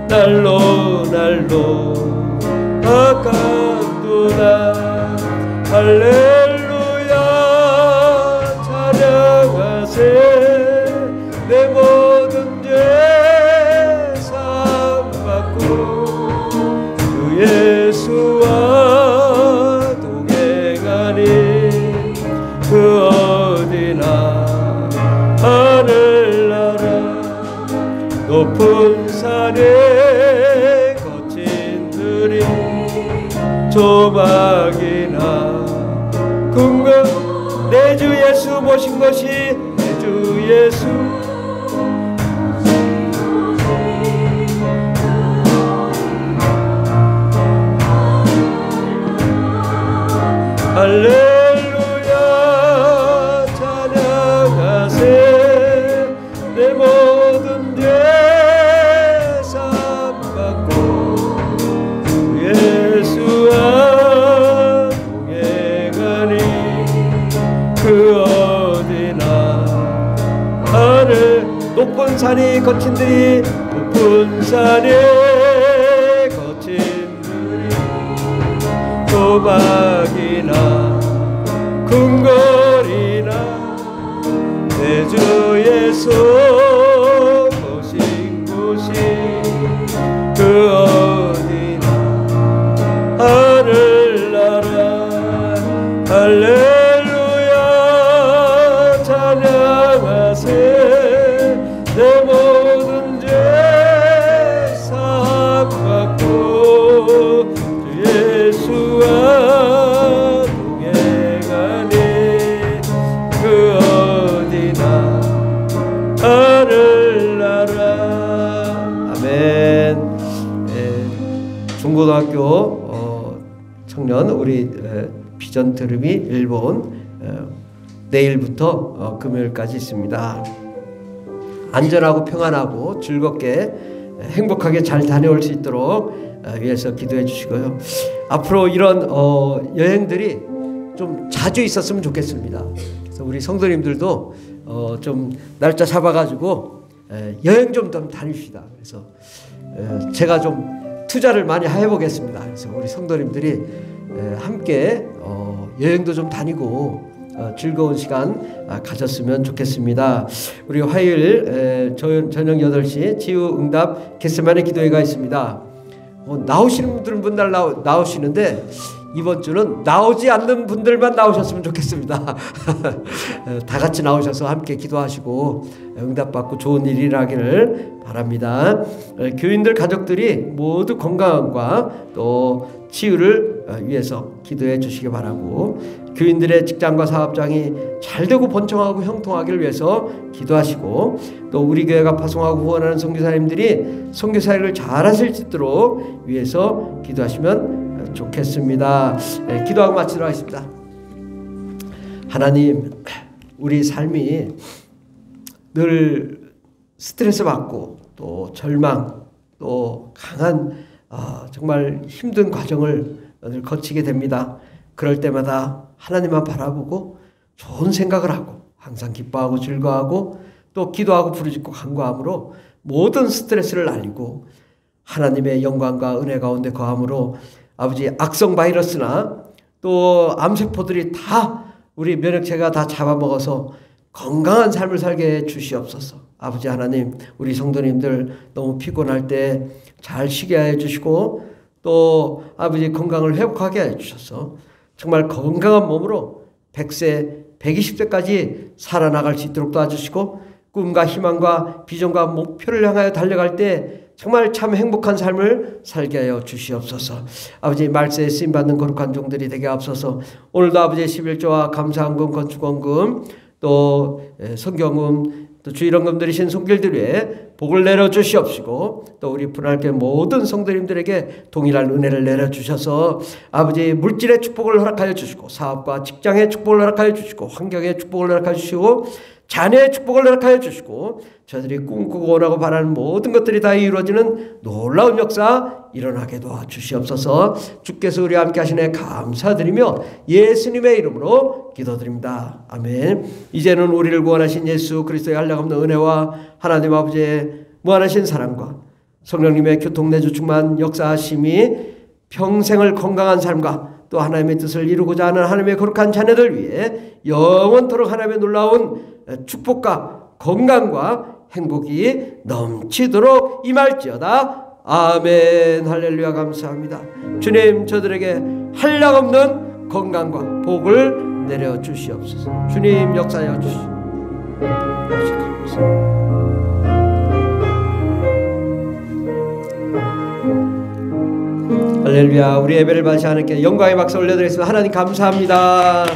B: 날로 날로 가깝도다. 할렐루야 찬양하세. 내 모든 죄 사함 받고 주 예수와 동행하니 그 어디나 하늘나라. 높은 산에 거친 들이 조막이나 궁금 내 주 예수 모신 것이 내 주 예수. 할렐루야 찬양하세. 내 모든 죄 사함 받고 예수와 동행하니 그 어디나 하늘. 높은 산이 거친 들이 높은 산에 거친 들이 조막이나 궁궐이나 내 주 예수 모신 곳이 그 어디나 하늘나라. 할렐루야 찬양하세. 내 모든 죄 사함 받고 주 예수와 동행하니 그 어디나 하늘나라. 아멘. 중고등학교 청년 우리 비전 드림이 일본 내일부터 금요일까지 있습니다. 안전하고 평안하고 즐겁게 행복하게 잘 다녀올 수 있도록 위해서 기도해 주시고요. 앞으로 이런 여행들이 좀 자주 있었으면 좋겠습니다. 그래서 우리 성도님들도 좀 날짜 잡아가지고 여행 좀 다닙시다. 그래서 제가 좀 투자를 많이 해보겠습니다. 그래서 우리 성도님들이 함께 여행도 좀 다니고 즐거운 시간 가졌으면 좋겠습니다. 우리 화요일 저녁 8시 치유응답 겟세마네 기도회가 있습니다. 나오시는 분들은 맨날 나오시는데 이번 주는 나오지 않는 분들만 나오셨으면 좋겠습니다. 다 같이 나오셔서 함께 기도하시고 응답받고 좋은 일이 일어나기를 바랍니다. 교인들 가족들이 모두 건강과 또 치유를 위해서 기도해 주시기 바라고, 교인들의 직장과 사업장이 잘되고 번창하고 형통하기를 위해서 기도하시고, 또 우리 교회가 파송하고 후원하는 선교사님들이 선교사역을 잘하실 수 있도록 위해서 기도하시면 좋겠습니다. 기도하고 마치도록 하겠습니다. 하나님, 우리 삶이 늘 스트레스 받고 또 절망 또 강한 정말 힘든 과정을 늘 거치게 됩니다. 그럴 때마다 하나님만 바라보고 좋은 생각을 하고 항상 기뻐하고 즐거워하고 또 기도하고 부르짖고 간구함으로 모든 스트레스를 날리고 하나님의 영광과 은혜 가운데 거함으로 아버지, 악성 바이러스나 또 암세포들이 다 우리 면역체가 다 잡아먹어서 건강한 삶을 살게 해 주시옵소서. 아버지 하나님, 우리 성도님들 너무 피곤할 때 잘 쉬게 해 주시고 또 아버지 건강을 회복하게 해 주셔서 정말 건강한 몸으로 100세, 120세까지 살아나갈 수 있도록 도와주시고, 꿈과 희망과 비전과 목표를 향하여 달려갈 때 정말 참 행복한 삶을 살게 하여 주시옵소서. 아버지, 말세에 쓰임받는 거룩한 종들이 되게 하옵소서. 오늘도 아버지의 11조와 감사헌금, 건축원금, 또 성경금, 또 주일헌금 드리신 손길들 위해 복을 내려주시옵시고, 또 우리 분할교회 모든 성도님들에게 동일한 은혜를 내려주셔서 아버지, 물질의 축복을 허락하여 주시고 사업과 직장의 축복을 허락하여 주시고 환경의 축복을 허락하여 주시고 자녀의 축복을 허락하여 주시고 저들이 꿈꾸고 원하고 바라는 모든 것들이 다 이루어지는 놀라운 역사 일어나게 도와주시옵소서. 주께서 우리와 함께 하시네 감사드리며 예수님의 이름으로 기도드립니다. 아멘. 이제는 우리를 구원하신 예수 그리스도의 한량없는 은혜와 하나님 아버지의 무한하신 사랑과 성령님의 교통내주 충만 역사하심이 평생을 건강한 삶과 또 하나님의 뜻을 이루고자 하는 하나님의 거룩한 자녀들 위해 영원토록 하나님의 놀라운 축복과 건강과 행복이 넘치도록 임할지어다. 아멘. 할렐루야. 감사합니다. 주님, 저들에게 한량없는 건강과 복을 내려주시옵소서. 주님, 역사하여 주시옵소서. 할렐루야. 우리 예배를 받으시 하나님께 영광의 박수 올려드리겠습니다. 하나님 감사합니다.